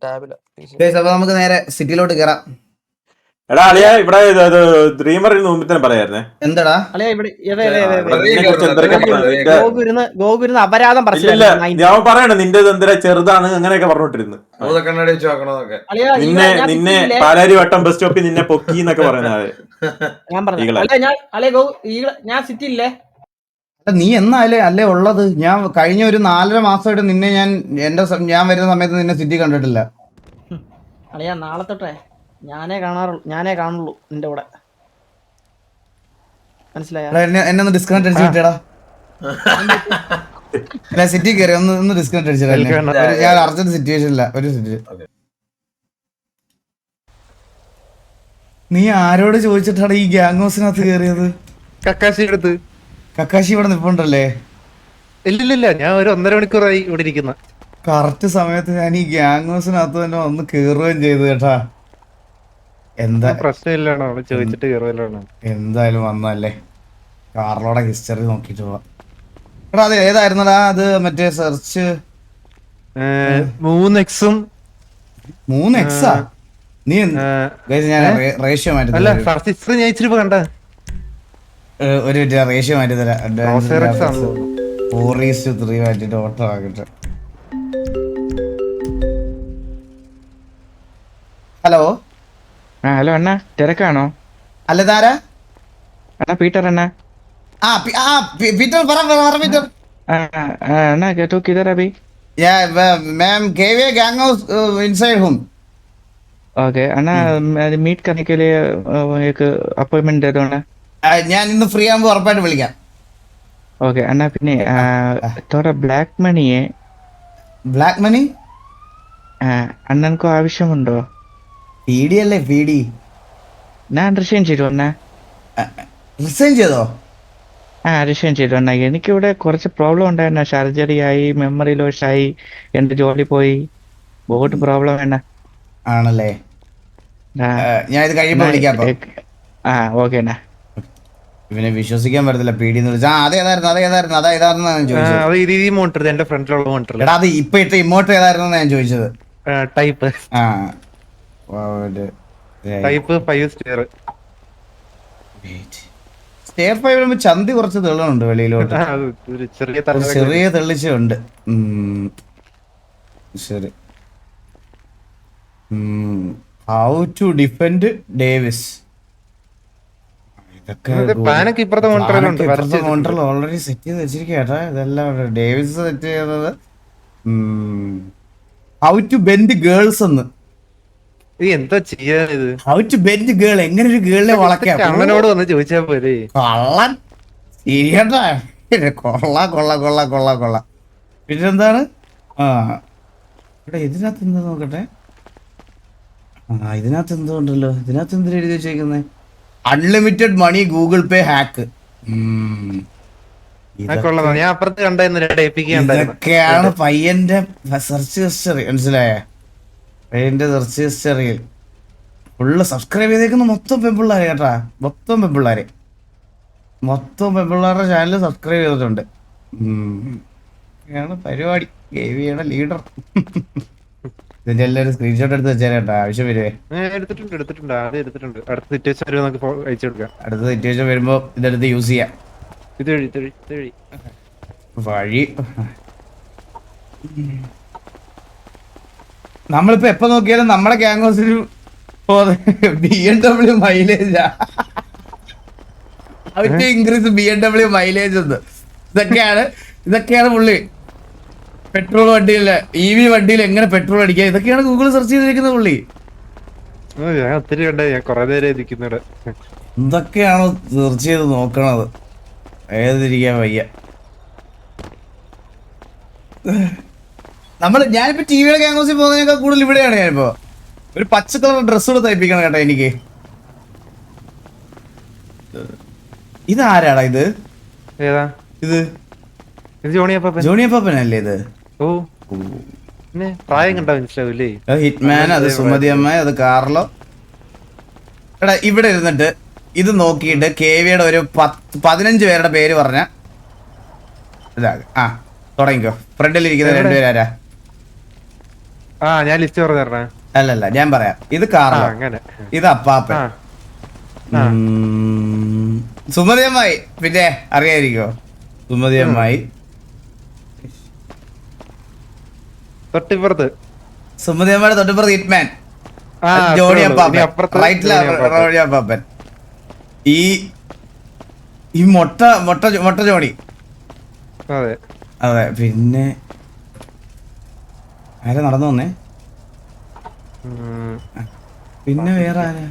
അപ്പൊ നമുക്ക് നേരെ സിറ്റിയിലോട്ട് കേറാം. എടാ അളിയ ഇവിടെ ഡ്രീമറിന് മുമ്പിൽ തന്നെ പറയായിരുന്നേ. എന്താടാ ഗോകുരുന്ന് അപരാധം ഞാൻ പറയണ നിന്റെ എന്തിനാ ചെറുതാണ് അങ്ങനെയൊക്കെ പറഞ്ഞോണ്ടിരുന്നു. നിന്നെ പാലാരി വട്ടം ബസ് സ്റ്റോപ്പിൽ നിന്നെ പൊക്കി എന്നൊക്കെ പറയുന്നത്. ഞാൻ സിറ്റി ഇല്ലേ? നീ എന്നാലേ അല്ലേ ഉള്ളത്? ഞാൻ കഴിഞ്ഞ ഒരു 4.5 മാസമായിട്ട് നിന്നെ ഞാൻ വരുന്ന സമയത്ത് നിന്നെ സിറ്റി കണ്ടിട്ടില്ല. അളിയാ നാളെ തൊട്ടേ ഞാനേ കാണുള്ളൂ നിന്റെ കൂടെ, മനസ്സിലായോ? എന്നെ ഒന്ന് ഡിസ്കണക്ട് അടിച്ചു വിട്ടേടാ. സിറ്റി കയറി ഒന്ന് ഡിസ്കണക്ട് അടിച്ചിടാ. ഞാൻ അർജന്റ് സിറ്റുവേഷനില്ല. ഒരു സിറ്റുവേഷൻ നീ ആരോട് ചോദിച്ചിട്ടാണ് ഈ ഗ്യാങ് ഹൗസിനകത്ത് കയറിയത്? കക്കാശി ഇവിടെ നിൽപ്പുണ്ടല്ലേ? ഇല്ലില്ല, ഞാൻ ഒരു 1.5 മണിക്കൂറായി ഇവിടെ ഇരിക്കുന്ന. കറക്റ്റ് സമയത്ത് ഞാൻ ഈ ഗ്യാങ് ഹൗസിനകത്ത് തന്നെ വന്ന് കേറുകയും ചെയ്തു കേട്ടാ. എന്താ പ്രശ്നമില്ലാണോ ചോദിച്ചിട്ട് കേറുവല്ലോ? എന്തായാലും വന്നല്ലേ. കാർലോടെ ഹിസ്റ്ററി നോക്കിട്ട് പോവാ. എടാ അത് ഏതായിരുന്നടാ? അത് മറ്റേ സെർച്ച് 3x-ഉം 3x-ആ? നീ ഞാൻ റേഷ്യോ മാറ്റി ഒരു റേഷ്യോ മാറ്റി തരാം. 4:3 മാറ്റിട്ട് ഓട്ടോ ആക്കിട്ട്. ഹലോ ഹലോ അണ്ണാ, തിരക്കാണോ? അല്ല താരാ? അണ്ണാ പീറ്റർ അണ്ണാ. पीटर पीटर अण्णा क्या तू किधर अभी? मैम केवे गैंग हाउस इनसाइड हूँ. ओके अण्णा, मीट करने के लिए एक अपॉइंटमेंट दे दो अण्णा. ഞാൻ ഇന്ന് ഫ്രീ ആകുമ്പോൾ ഉറപ്പായിട്ട് വിളിക്കാം. ഓക്കെ അണ്ണാ, പിന്നെ थोड़ा ബ്ലാക്ക് മണിയെ. ബ്ലാക്ക് മണി അണ്ണൻക്ക് ആവശ്യമുണ്ടോ? പീഡി അല്ലേ? പീഡി ഞാൻ റിസൈൻ ചെയ്തു അണ്ണാ. റിസൈൻ ചെയ്തോ? റിസൈൻ ചെയ്തു അണ്ണാ. എനിക്കിവിടെ കുറച്ച് പ്രോബ്ലം ഉണ്ടായിരുന്നു. സർജറി ആയി, മെമ്മറി ലോസ് ആയി, എന്റെ ജോലി പോയി, ബഹുത് പ്രോബ്ലം അണ്ണാ. ആണല്ലേ? ഞാൻ ഇത് കഴിയുമ്പോൾ വിളിക്കാം. ഓക്കെ അണ്ണാ. ഇവനെ വിശ്വസിക്കാൻ പറ്റത്തില്ല. പീഡി എന്ന് വിളിച്ചാ അതേതായിരുന്നു എന്റെ ഫ്രണ്ടിലുള്ള മോണിറ്റർ. എടാ അത് ഇപ്പൊ ഇട്ട ഇമോട്ട് ഏതായിരുന്നു ഞാൻ ചോദിച്ചത്. Type type 5 star. സ്റ്റെയർ 5 ചന്തി കുറച്ച് തെള്ളുന്നുണ്ട് വെളിയിലോട്ട്. ചെറിയ തെളിച്ചുണ്ട്. ശരി. How to defend Davis. Already set ചെയ്ത് വെച്ചിരിക്കട്ടാ. ഇതെല്ലാം ഡേവിസ് സെറ്റ് ചെയ്തത്. ഹൗ ടു ബെൻഡ് ഗേൾസ് എന്ന്. എന്താ ചെയ്യാനിത്? ഹൗ ടു ബെൻഡ് ഗേൾ, എങ്ങനെ ഒരു ഗേളിനെ വളയ്ക്കാം. അമ്മനോട് വന്ന് ചോദിച്ചാ പോലെ. കൊള്ളാൻ ശരിയട്ടാ. കൊള്ള. പിന്നെന്താണ്? ഇവിടെ ഇതിനകത്ത് എന്താ നോക്കട്ടെ. ഇതിനകത്ത് എന്തോ ഉണ്ടല്ലോ. ഇതിനകത്ത് എന്തിനാ എഴുതി വെച്ചേക്കുന്നത്? അൺലിമിറ്റഡ് മണി ഗൂഗിൾ പേ ഹാക്ക്. ഇതൊക്കെയാണ് പയ്യന്റെ സെർച്ച് ഹിസ്റ്ററി. മനസ്സിലായ? പയ്യന്റെ സെർച്ച് ഹിസ്റ്ററിയിൽ ഫുള്ള് സബ്സ്ക്രൈബ് ചെയ്തേക്കുന്ന മൊത്തം പെൺപിള്ളേരെ കേട്ടാ. മൊത്തം പെൺപിള്ളേരുടെ ചാനൽ സബ്സ്ക്രൈബ് ചെയ്തിട്ടുണ്ട്. പരിപാടി ഗേവിയുടെ ലീഡർ. ഇതിന്റെ എല്ലാവരും സ്ക്രീൻഷോട്ട് എടുത്ത് വെച്ചേരാ. ആവശ്യം വരുവേ. അടുത്ത സിറ്റുവേഷൻ വരുമ്പോ ഇതെടുത്ത് യൂസ് ചെയ്യാം. വഴി നമ്മളിപ്പോ എപ്പോ നോക്കിയാലും നമ്മുടെ ഗ്യാങ് ഹൗസിൽ BMW മൈലേജാ. അവർക്ക് ഇൻക്രീസ് BMW മൈലേജ് ഉണ്ട്. ഇതൊക്കെയാണ് പുള്ളി. പെട്രോൾ വണ്ടിയില്ല, EV വണ്ടിയിൽ എങ്ങനെ പെട്രോൾ അടിക്കാം, ഇതൊക്കെയാണ് ഗൂഗിൾ സെർച്ച് ചെയ്തിരിക്കുന്ന പുള്ളി. എന്തൊക്കെയാണ് സെർച്ച് ചെയ്ത് നോക്കണത്. ഏതിരിക്കാൻ വയ്യ. ഞാനിപ്പോ ടിവിയുടെ ഗ്യാങ് ഹൗസിൽ പോകുന്നതിനേക്കാൾ കൂടുതൽ ഇവിടെയാണ്. ഞാനിപ്പോ ഒരു പച്ച കളർ ഡ്രസ് കൂടെ തയ്പ്പിക്കണം കേട്ടോ എനിക്ക്. ഇതാരാടാ ഇത്? ഇത് ജോണിയപ്പനല്ലേ ഇത്? ഹിറ്റ്മാൻ, അത് സുമതി അമ്മ, അത് കാർലോ. എടാ ഇവിടെ ഇരുന്നിട്ട് ഇത് നോക്കിയിട്ട് KVയുടെ ഒരു 15 പേരുടെ പേര് പറഞ്ഞ തുടങ്ങിക്കോ. ഫ്രണ്ടിൽ ഇരിക്കുന്ന 2 പേരാരാ? ആ ഞാൻ ലിസ്റ്റ് പറഞ്ഞു തരണേ. അല്ലല്ല ഞാൻ പറയാം. ഇത് കാർലോ, അങ്ങനെ ഇത് അപ്പാപ്പൻ, സുമതി അമ്മായി. പിന്നെ അറിയായിരിക്കോ സുമതി അമ്മായി? തൊട്ടിപ്പുറത്ത് സുമതി അമ്മയുടെ തൊട്ടിപ്പുറത്ത് ഹിറ്റ്മാൻ ജോണി അപ്പാപ്പൻ, റൈറ്റിലെ ജോണി അപ്പാപ്പൻ. ഈ മൊട്ട മൊട്ട മൊട്ട ജോണി. അതെ അതെ. പിന്നെ ആരാ നടന്നു വന്നേ? പിന്നെ വേറെ ആരാ?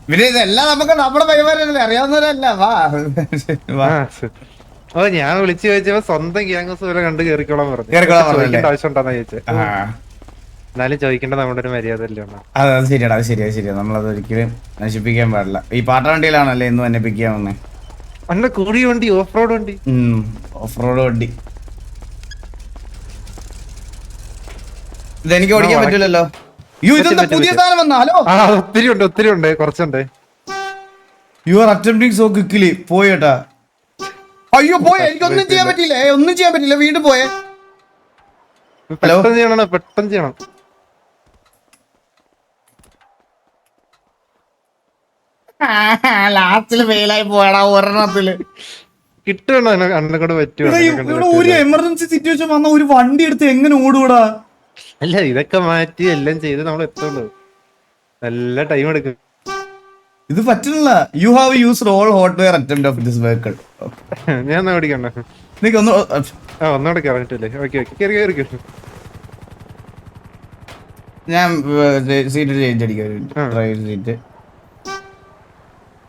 പിന്നെ ഇതെല്ലാം നമുക്ക് നമ്മുടെ പരിപാടിയല്ലേ, അറിയാവുന്നവരല്ല. വാ വാ. ഓ ഞാൻ വിളിച്ചു ചോദിച്ചപ്പോ സ്വന്തം ഗ്യാങ്സ് പോലെ കണ്ട് കേറിക്കോളാൻ പറഞ്ഞു. ആവശ്യം ഉണ്ടെന്നാ ചോദിച്ചത്. എന്നാലും ചോദിക്കേണ്ട നമ്മുടെ ഒരു മര്യാദ അല്ലേ. അത് ശരിയാടാ, അത് ശരിയാ. നമ്മളത് ഒരിക്കലും നശിപ്പിക്കാൻ പാടില്ല. ഈ പാട്ട വണ്ടിയിലാണല്ലേ ഇന്ന് തന്നെ പിക്ക് ചെയ്യാൻ വന്നേ? അല്ല കൂടിയ വണ്ടി, ഓഫ് റോഡ് വണ്ടി. ഓഫ് റോഡ് വണ്ടി ഇതെനിക്ക് ഓടിക്കാൻ പറ്റില്ലല്ലോ. പുതിയ സാധനം വന്ന. ഹലോ, ഒത്തിരി ഉണ്ട് കുറച്ചുണ്ട്. You are attempting so quickly. പോയേട്ടാ. അയ്യോ പോയെ, എനിക്കൊന്നും ചെയ്യാൻ പറ്റില്ല. ഒന്നും ചെയ്യാൻ പറ്റില്ല. വീണ്ടും പോയെ. പെട്ടെന്ന് ചെയ്യണം. ലാസ്റ്റില് ഫെയിലായി പോയടാ ഒരെണ്ണത്തില്. കിട്ടണോ അണ്ണെ കൊണ്ട് പറ്റുമോ? ഒരു എമർജൻസി സിറ്റുവേഷൻ വന്ന ഒരു വണ്ടി എടുത്ത് എങ്ങനെ ഓടൂടാ? അല്ല ഇതൊക്കെ മാറ്റി എല്ലാം ചെയ്ത് നമ്മൾ എത്തുള്ളൂ. നല്ല ടൈം എടുക്കും. ഇത് പറ്റുന്നില്ല. You have used all hotwire attempt of this vehicle. ഞാൻ ഓടിക്കണ്ട. ഒന്നുകൂടെ കയറിട്ടില്ലേ? ഓക്കെ. ഞാൻ സീറ്റ് ചേഞ്ച് അടിക്കാം. ഡ്രൈവർ സീറ്റ്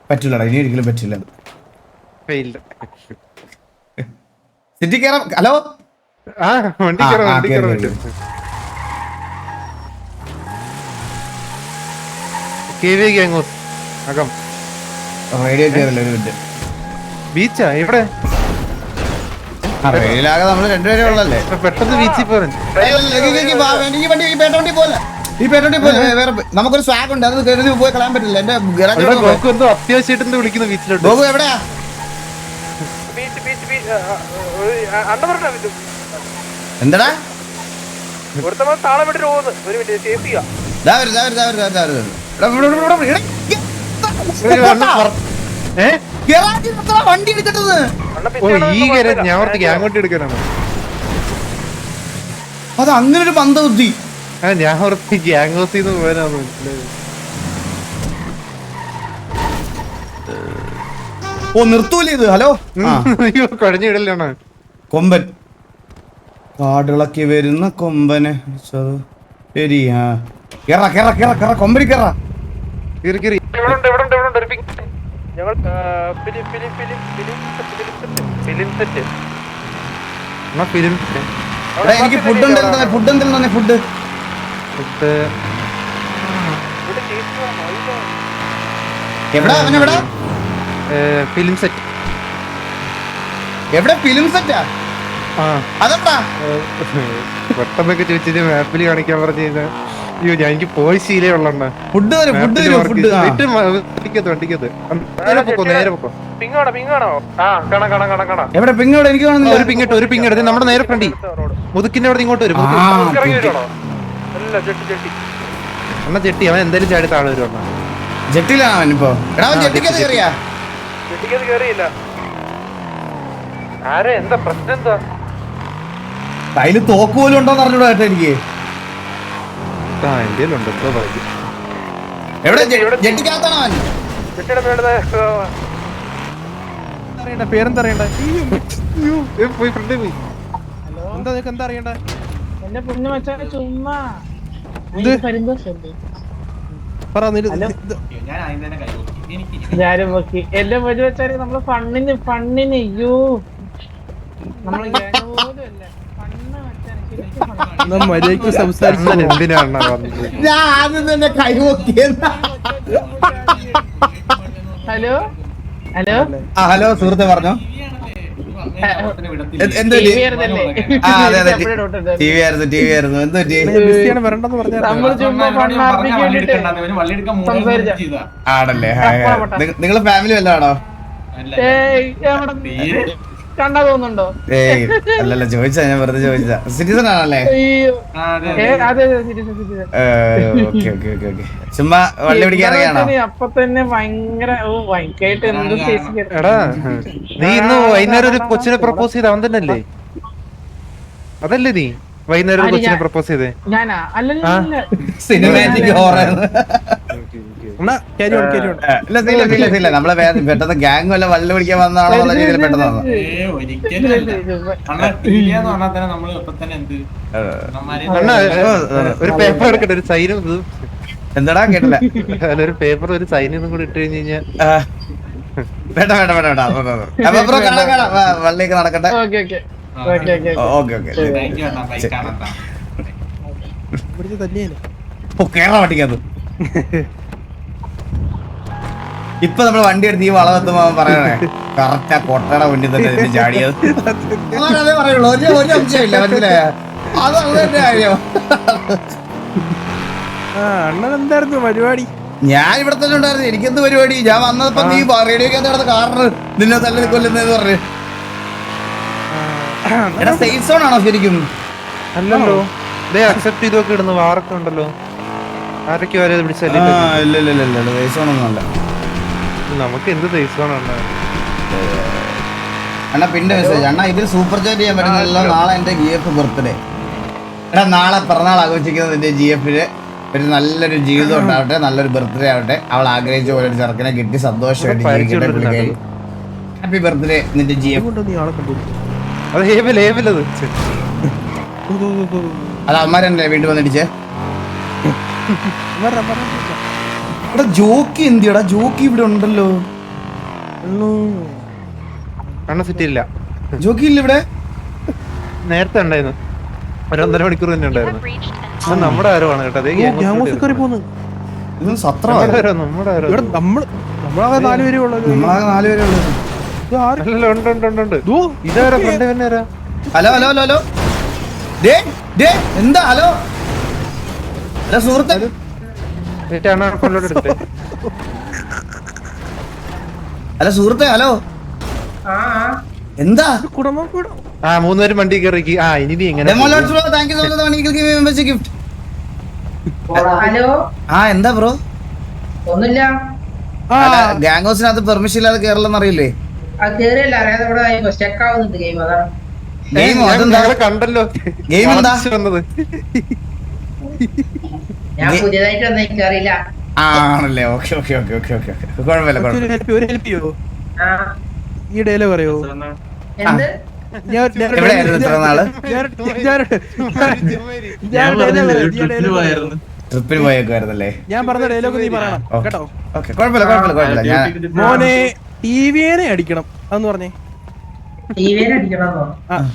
പറ്റില്ലടാ, ഇനി ഒരിക്കലും പറ്റില്ല. സിറ്റി കയറാം. ഹലോ, വണ്ടി റേഡിയോ കയറില്ല. ഒരു മിനിറ്റ്. ബീച്ചാ ഇവിടെ? റേഡിയോയിലാകെ നമ്മള് രണ്ടുപേരെ ഉള്ളല്ലേ. പെട്ടെന്ന് ബീച്ചിൽ പോകാൻ ഈ പേട്ടോണ്ടി പോലെ വേറെ നമുക്കൊരു സ്വാഗ് ഉണ്ട്. അത് കരുതി പോയി കളയാൻ പറ്റില്ല. എന്റെ എന്തോ അത്യാവശ്യമായിട്ട് വിളിക്കുന്ന ബീച്ചിലോട്ട്. ഗോകു എവിടെയാ? എന്താടാ വണ്ടി എടുക്കട്ടത്? ഞാൻ അങ്ങോട്ട് എടുക്കാനാണ്. അത് അങ്ങനെ ഒരു മന്ദബുദ്ധി. ഞാൻ ഓർത്ത് ഗ്യാങ് ഹൗസിന്ന് പോകാനാന്ന് മനസ്സിലായത്. ഓ നിർത്തൂലേ ഇത്? ഹലോ, കുഴഞ്ഞിടലാണ്. കൊമ്പൻ കാടിളക്കി വരുന്ന കൊമ്പന്. ശരിയാ, കൊമ്പനി കേറാ. എനിക്ക് ഫുഡ് എന്തെങ്കിലും തന്നെ. ഫുഡ് എവിടാ? അവനെവിടാ? Film set. എവിടെ ഫിലിം സെറ്റാ? അതെന്താ പെട്ടെന്നൊക്കെ ചോദിച്ചിട്ട് മാപ്പിൽ കാണിക്കാൻ പറഞ്ഞു കഴിഞ്ഞാൽ അയ്യോ ഞാൻ എനിക്ക് പോയി ശീലേ ഉള്ളണ്ട. ഫുഡ് നേരെ പൊക്കോ. എവിടെ പിങ്? എവിടെ? എനിക്ക് കാണുന്നില്ല. ഒരു പിങ് എടുത്ത് നമ്മുടെ നേരെ ഫ്രണ്ടി മുതുക്കിന്റെ അവിടെ ഇങ്ങോട്ട് വരും. എന്നാ ചെട്ടി അവൻ എന്തായാലും ചാടി താഴെ വരും. ജെട്ടിലാണ് അവൻ ഇപ്പൊ. ജെട്ടിക്കത് കയറിയാ? എന്താ പ്രശ്നം? എന്താ കയ്യില് തോക്ക് പോലും ഉണ്ടോന്ന് അറിഞ്ഞൂടാ കേട്ടോ എനിക്ക്. എവിടെ ജെട്ടിക്കകത്താണ് അവൻ? പേരെന്താ അറിയണ്ട? പോയി ഫ്രണ്ട് പോയി. എന്താ നിനക്ക് എന്താ അറിയണ്ട? എന്റെ പൊന്നു മച്ചാനെ ചുമ്മാ ഞാനും നോക്കി. എന്റെ പൊന്നു മച്ചാനെ നമ്മള് ഫണ്ണിന് അയ്യോ നമ്മള് മര്യാദക്ക് സംസാരിച്ചു. എന്തിനാണ് ഞാൻ ആദ്യം തന്നെ കൈ നോക്കിയത്. ഹലോ ഹലോ ഹലോ സുഹൃത്തെ പറഞ്ഞോ. എന്ത് ടി വി ആയിരുന്നു. എന്ത് ആണല്ലേ? നിങ്ങള് ഫാമിലി വല്ലതാണോ? കണ്ടാ തോന്നുന്നുണ്ടോ? ഏയ് അല്ലല്ല ചോദിച്ചാ, ഞാൻ വെറുതെ ചോദിച്ചാ. സിറ്റിസൺ ആണല്ലേ? അതെ citizen. Okay okay okay okay. ചുമ്മാ വള്ളി പിടിക്കാൻ ഇറങ്ങിയാണോ? അപ്പൊ തന്നെ ഭയങ്കര ഭയങ്കരമായിട്ട് എന്ത് ഫേസ് എടാ നീ ഇന്ന് വൈകുന്നേരം ഒരു കൊച്ചിനെ പ്രപ്പോസ് ചെയ്ത അവൻ തന്നെ അല്ലേ? അതല്ലേ നീ വൈകുന്നേരം ഒരു കൊച്ചിനെ പ്രപ്പോസ് ചെയ്തേ? ഞാനാ? അല്ലല്ല, സിനിമാറ്റിക് ഹോറർ. എന്നാ carry on, carry on. ഇല്ല നമ്മളെ പെട്ടെന്ന് ഗ്യാങ് വല്ല വള്ളി പിടിക്കാൻ വന്നാണോ എന്നുള്ള രീതിയിൽ പെട്ടെന്ന് വന്നു. അണ്ണാ ഒരു പേപ്പർ എടുക്കട്ടെ, ഒരു സൈനും ഇത്. എന്താടാ കേട്ടില്ല? അല്ല ഒരു പേപ്പർ ഒരു സൈനും കൂടി ഇട്ട് കഴിഞ്ഞ് കഴിഞ്ഞാൽ വേണ്ട വേണ്ട വേണ്ട വേണ്ട. അപ്പൊ ബ്രോ കാണാം കാണാം, വള്ളിയൊക്കെ നടക്കട്ടെ. Okay okay. ഇവിടുത്തെ തന്നെയാണ്. കേരള വട്ടിക്കത് ഇപ്പൊ നമ്മള് വണ്ടി എടുത്ത് ഈ വളവെത്തുമ്പോ പറയണേ കറക്റ്റ് ആ കൊട്ടയുടെ മുന്നിൽ തന്നെ ഇതിന് ചാടിയത്. അതേ പറയുള്ളൂ, ഒരു അംശമില്ല, മനസ്സിലായ? അത് തന്നെ കാര്യം. അണ്ണൻ എന്തായിരുന്നു പരിപാടി? ഞാൻ ഇവിടെ തന്നെ ഉണ്ടായിരുന്നു. എനിക്കെന്ത് പരിപാടി? ഞാൻ വന്നപ്പോ നീ റേഡിയോക്ക് നടന്ന കാറിന് നിന്നെ തല്ലി കൊല്ലുന്നതെന്ന് പറഞ്ഞു. എടാ സേഫ് സോൺ ആണോ ശരിക്കും? അല്ലല്ലോ, അക്സെപ്റ്റ് ചെയ്തൊക്കെ ഇടുന്നു. വാറൊക്കെ ഉണ്ടല്ലോ, ആരൊക്കെ വരെ പിടിച്ചല്ലേ? ഇല്ല ഇല്ല ഇല്ല ഇല്ല, സേഫ് സോൺ ഒന്നും അല്ല. നമുക്ക് എന്ത് സൈസോൺ ആണ് അണ്ണാ. പിന്നെ മെസ്സേജ് അണ്ണാ, ഇതിൽ സൂപ്പർ ചാറ്റ് ചെയ്യാൻ പറ്റുന്നില്ല. നാളെ എന്റെ GF ബർത്ത്ഡേ. എടാ നാളെ പിറന്നാൾ ആഘോഷിക്കുന്നത് എന്റെ GF-ന് ഒരു നല്ലൊരു ജീവിതം ഉണ്ടാവട്ടെ, നല്ലൊരു ബർത്ത്ഡേ ആവട്ടെ. അവൾ ആഗ്രഹിച്ച പോലെ ഒരു ചെറുക്കനെ കിട്ടി സന്തോഷമായിട്ട് ജീവിക്കട്ടെ. ഹാപ്പി ബർത്ത്ഡേ നിന്റെ GF. നീ ആളെ കണ്ടുപിടിക്കും. അത് ലേബിലത് അത് അമ്മാരെന്നെ വീണ്ടും വന്നിടിച്ചേ. എടാ ജോക്കി എന്തിയടാ? ജോക്കി ഇവിടെ ഉണ്ടല്ലോ. കണ്ണ സിറ്റി ഇല്ല. ജോക്കി ഇല്ല ഇവിടെ? നേരത്തെ ഉണ്ടായിരുന്നു, 1.5 മണിക്കൂർ തന്നെ ഉണ്ടായിരുന്നു. നമ്മുടെ ആരോമാണ് കേട്ടോ. ഇത് സത്രമാണ്. നമ്മുടെ ആരോ ഇവിടെ നമ്മളാകെ 4 പേരേ ഉള്ളൂ. നമ്മളാകെ 4 പേരേ ഉള്ളൂ. ഇതാരാ ഫ്രണ്ട് തന്നെയാരാ? Hello hello hello hello. ദേ ദേ എന്താ? ഹലോ ഹലോ സുഹൃത്തെ. ഹലോ സുഹൃത്തെ, ഹലോ. എന്താ? കുടുംബം കൂടെ 3 പേരും വണ്ടി കയറി. ഇനി നീ എങ്ങനെ? Thank you so much gift. Hello. എന്താ ബ്രോ? ഒന്നുമില്ല. ഗാങ് ഹൗസിനകത്ത് പെർമിഷൻ ഇല്ലാതെ കേരളം അറിയില്ലേ? കേറിയല്ല, അറിയാതെ ഇവിടെ സ്റ്റക്ക് ആവുന്നുണ്ട് ഗെയിം. അതാണ് ഗെയിം. അതെന്താ കണ്ടല്ലോ ഗെയിം എന്താ വന്നത്? ഞാൻ പുതിയതായിട്ട് വന്ന എനിക്കറിയില്ല. ആണല്ലേ? Okay okay okay okay okay. കുഴപ്പമില്ല കുഴപ്പമില്ല. ഒരു ഹെൽപ്പ് ചെയ്യോ? ഈ ഡയലോഗ് പറയോ? എന്ത്? എവിടെയായിരുന്നു ഇത്ര നാള്? ട്രിപ്പിന് പോയേക്കുവായിരുന്നല്ലേ? ഞാൻ പറഞ്ഞ ഡയലോഗ് നീ പറയണം കേട്ടോ. ഓക്കെ കുഴപ്പമില്ല കുഴപ്പമില്ല കുഴപ്പമില്ല. മോനെ ടിവിനെ അടിക്കണം എന്ന് പറഞ്ഞേ. ടിവിനെ അടിക്കണമെന്നോ?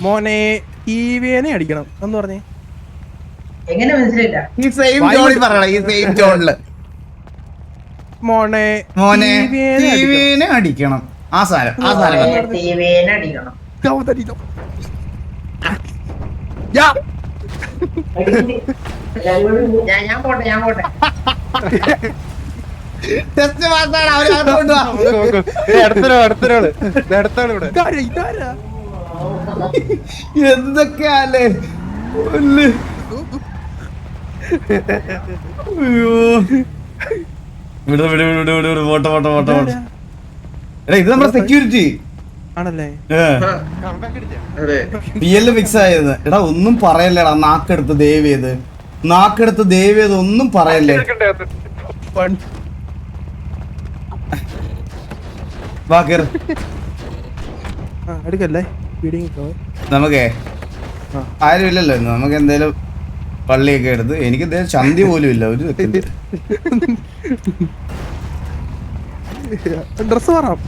മോനെ ടിവിനെ അടിക്കണം എന്ന് പറഞ്ഞേ. എങ്ങനെ മനസ്സിലായില്ല? ഈ സെയിം ടോണിൽ പറയണം, ഈ സെയിം ടോണില്. മോനെ മോനെ ടിവിനെ അടിക്കണം. ആ സാധനം ടിവിനെ അടിക്കണം. ഞാൻ പോട്ടെ. എന്തൊക്കെയല്ലേ? എടാ ഇത് നമ്മുടെ സെക്യൂരിറ്റി ആണല്ലേ? PL മിക്സ് ആയത്. എടാ ഒന്നും പറയല്ലേടാ, നാക്കെടുത്ത് ദയവേത്, നാക്കെടുത്ത് ദയവേത്, ഒന്നും പറയല്ലേ. എടുക്കല്ലേ? നമുക്കേ ആരും ഇല്ലല്ലോ ഇന്ന്. നമുക്ക് എന്തേലും പള്ളിയൊക്കെ എടുത്ത്, എനിക്ക് എന്തേലും ചന്തി പോലും ഇല്ല. ഒരു ഡ്രസ് മാറാം.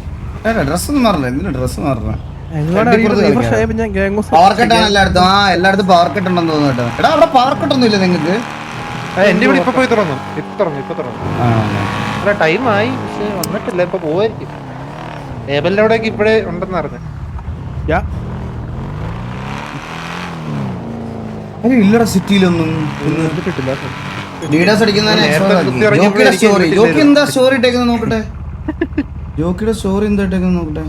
ഡ്രസ്സൊന്നും മാറണ്ട. എന്തിനാ ഡ്രസ്സ് മാറണ? എല്ലായിടത്തും പവർ കട്ടാണ് എല്ലായിടത്തും. എല്ലായിടത്തും പവർ കട്ട് ഉണ്ടെന്ന് തോന്നുന്നു കേട്ടോ. എടാ അവിടെ പവർ കട്ടൊന്നും ഇല്ല നിങ്ങൾക്ക്? എന്റെ ഇവിടെ ഇപ്പൊ പോയി തുറന്നു. ഇപ്പൊ തുറന്നു. ടൈം ആയി, പക്ഷെ വന്നിട്ടില്ല. ഇപ്പൊ പോവായിരിക്കും. ടേബിളിന്റെ അവിടേക്ക് ഇപ്പഴേ ഉണ്ടെന്ന് അറിഞ്ഞു. ഇല്ലടാ സിറ്റിയിലൊന്നും ലീഡേഴ്സ് അടിക്കുന്നതിന് സ്റ്റോറി. ജോക്കി എന്താ സ്റ്റോറി ഇട്ടേക്കുന്നത് നോക്കട്ടെ. ജോക്കിയുടെ സ്റ്റോറി എന്താ ഇട്ടേക്കുന്നത് നോക്കട്ടെ.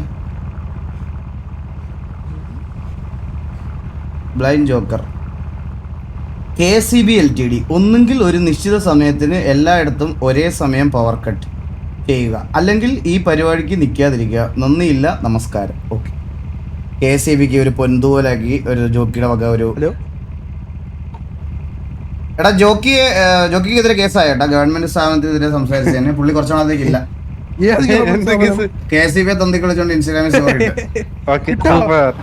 ബ്ലൈൻഡ് ജോക്കർ KCB LTD ഒന്നുകിൽ ഒരു നിശ്ചിത സമയത്തിന് എല്ലായിടത്തും ഒരേ സമയം പവർ കട്ട് ചെയ്യുക, അല്ലെങ്കിൽ ഈ പരിപാടിക്ക് നിൽക്കാതിരിക്കുക. നന്ദിയില്ല, നമസ്കാരം. ഓക്കെ, KCBക്ക് ഒരു പൊൻതൂവലാക്കി ഒരു ജോക്കിയുടെ വക ഒരു എടാ ജോക്കിക്കെതിരെ കേസായ കേട്ടാ, ഗവൺമെന്റ് സ്ഥാപനത്തിനെതിരെ സംസാരിച്ചതന്നെ. പുള്ളി കുറച്ചു നാളത്തേക്കില്ല. KCB തന്തി കളിച്ചോണ്ട് ഇൻസ്റ്റാഗ്രാമിൽ സ്റ്റോറി ഇട്ട്.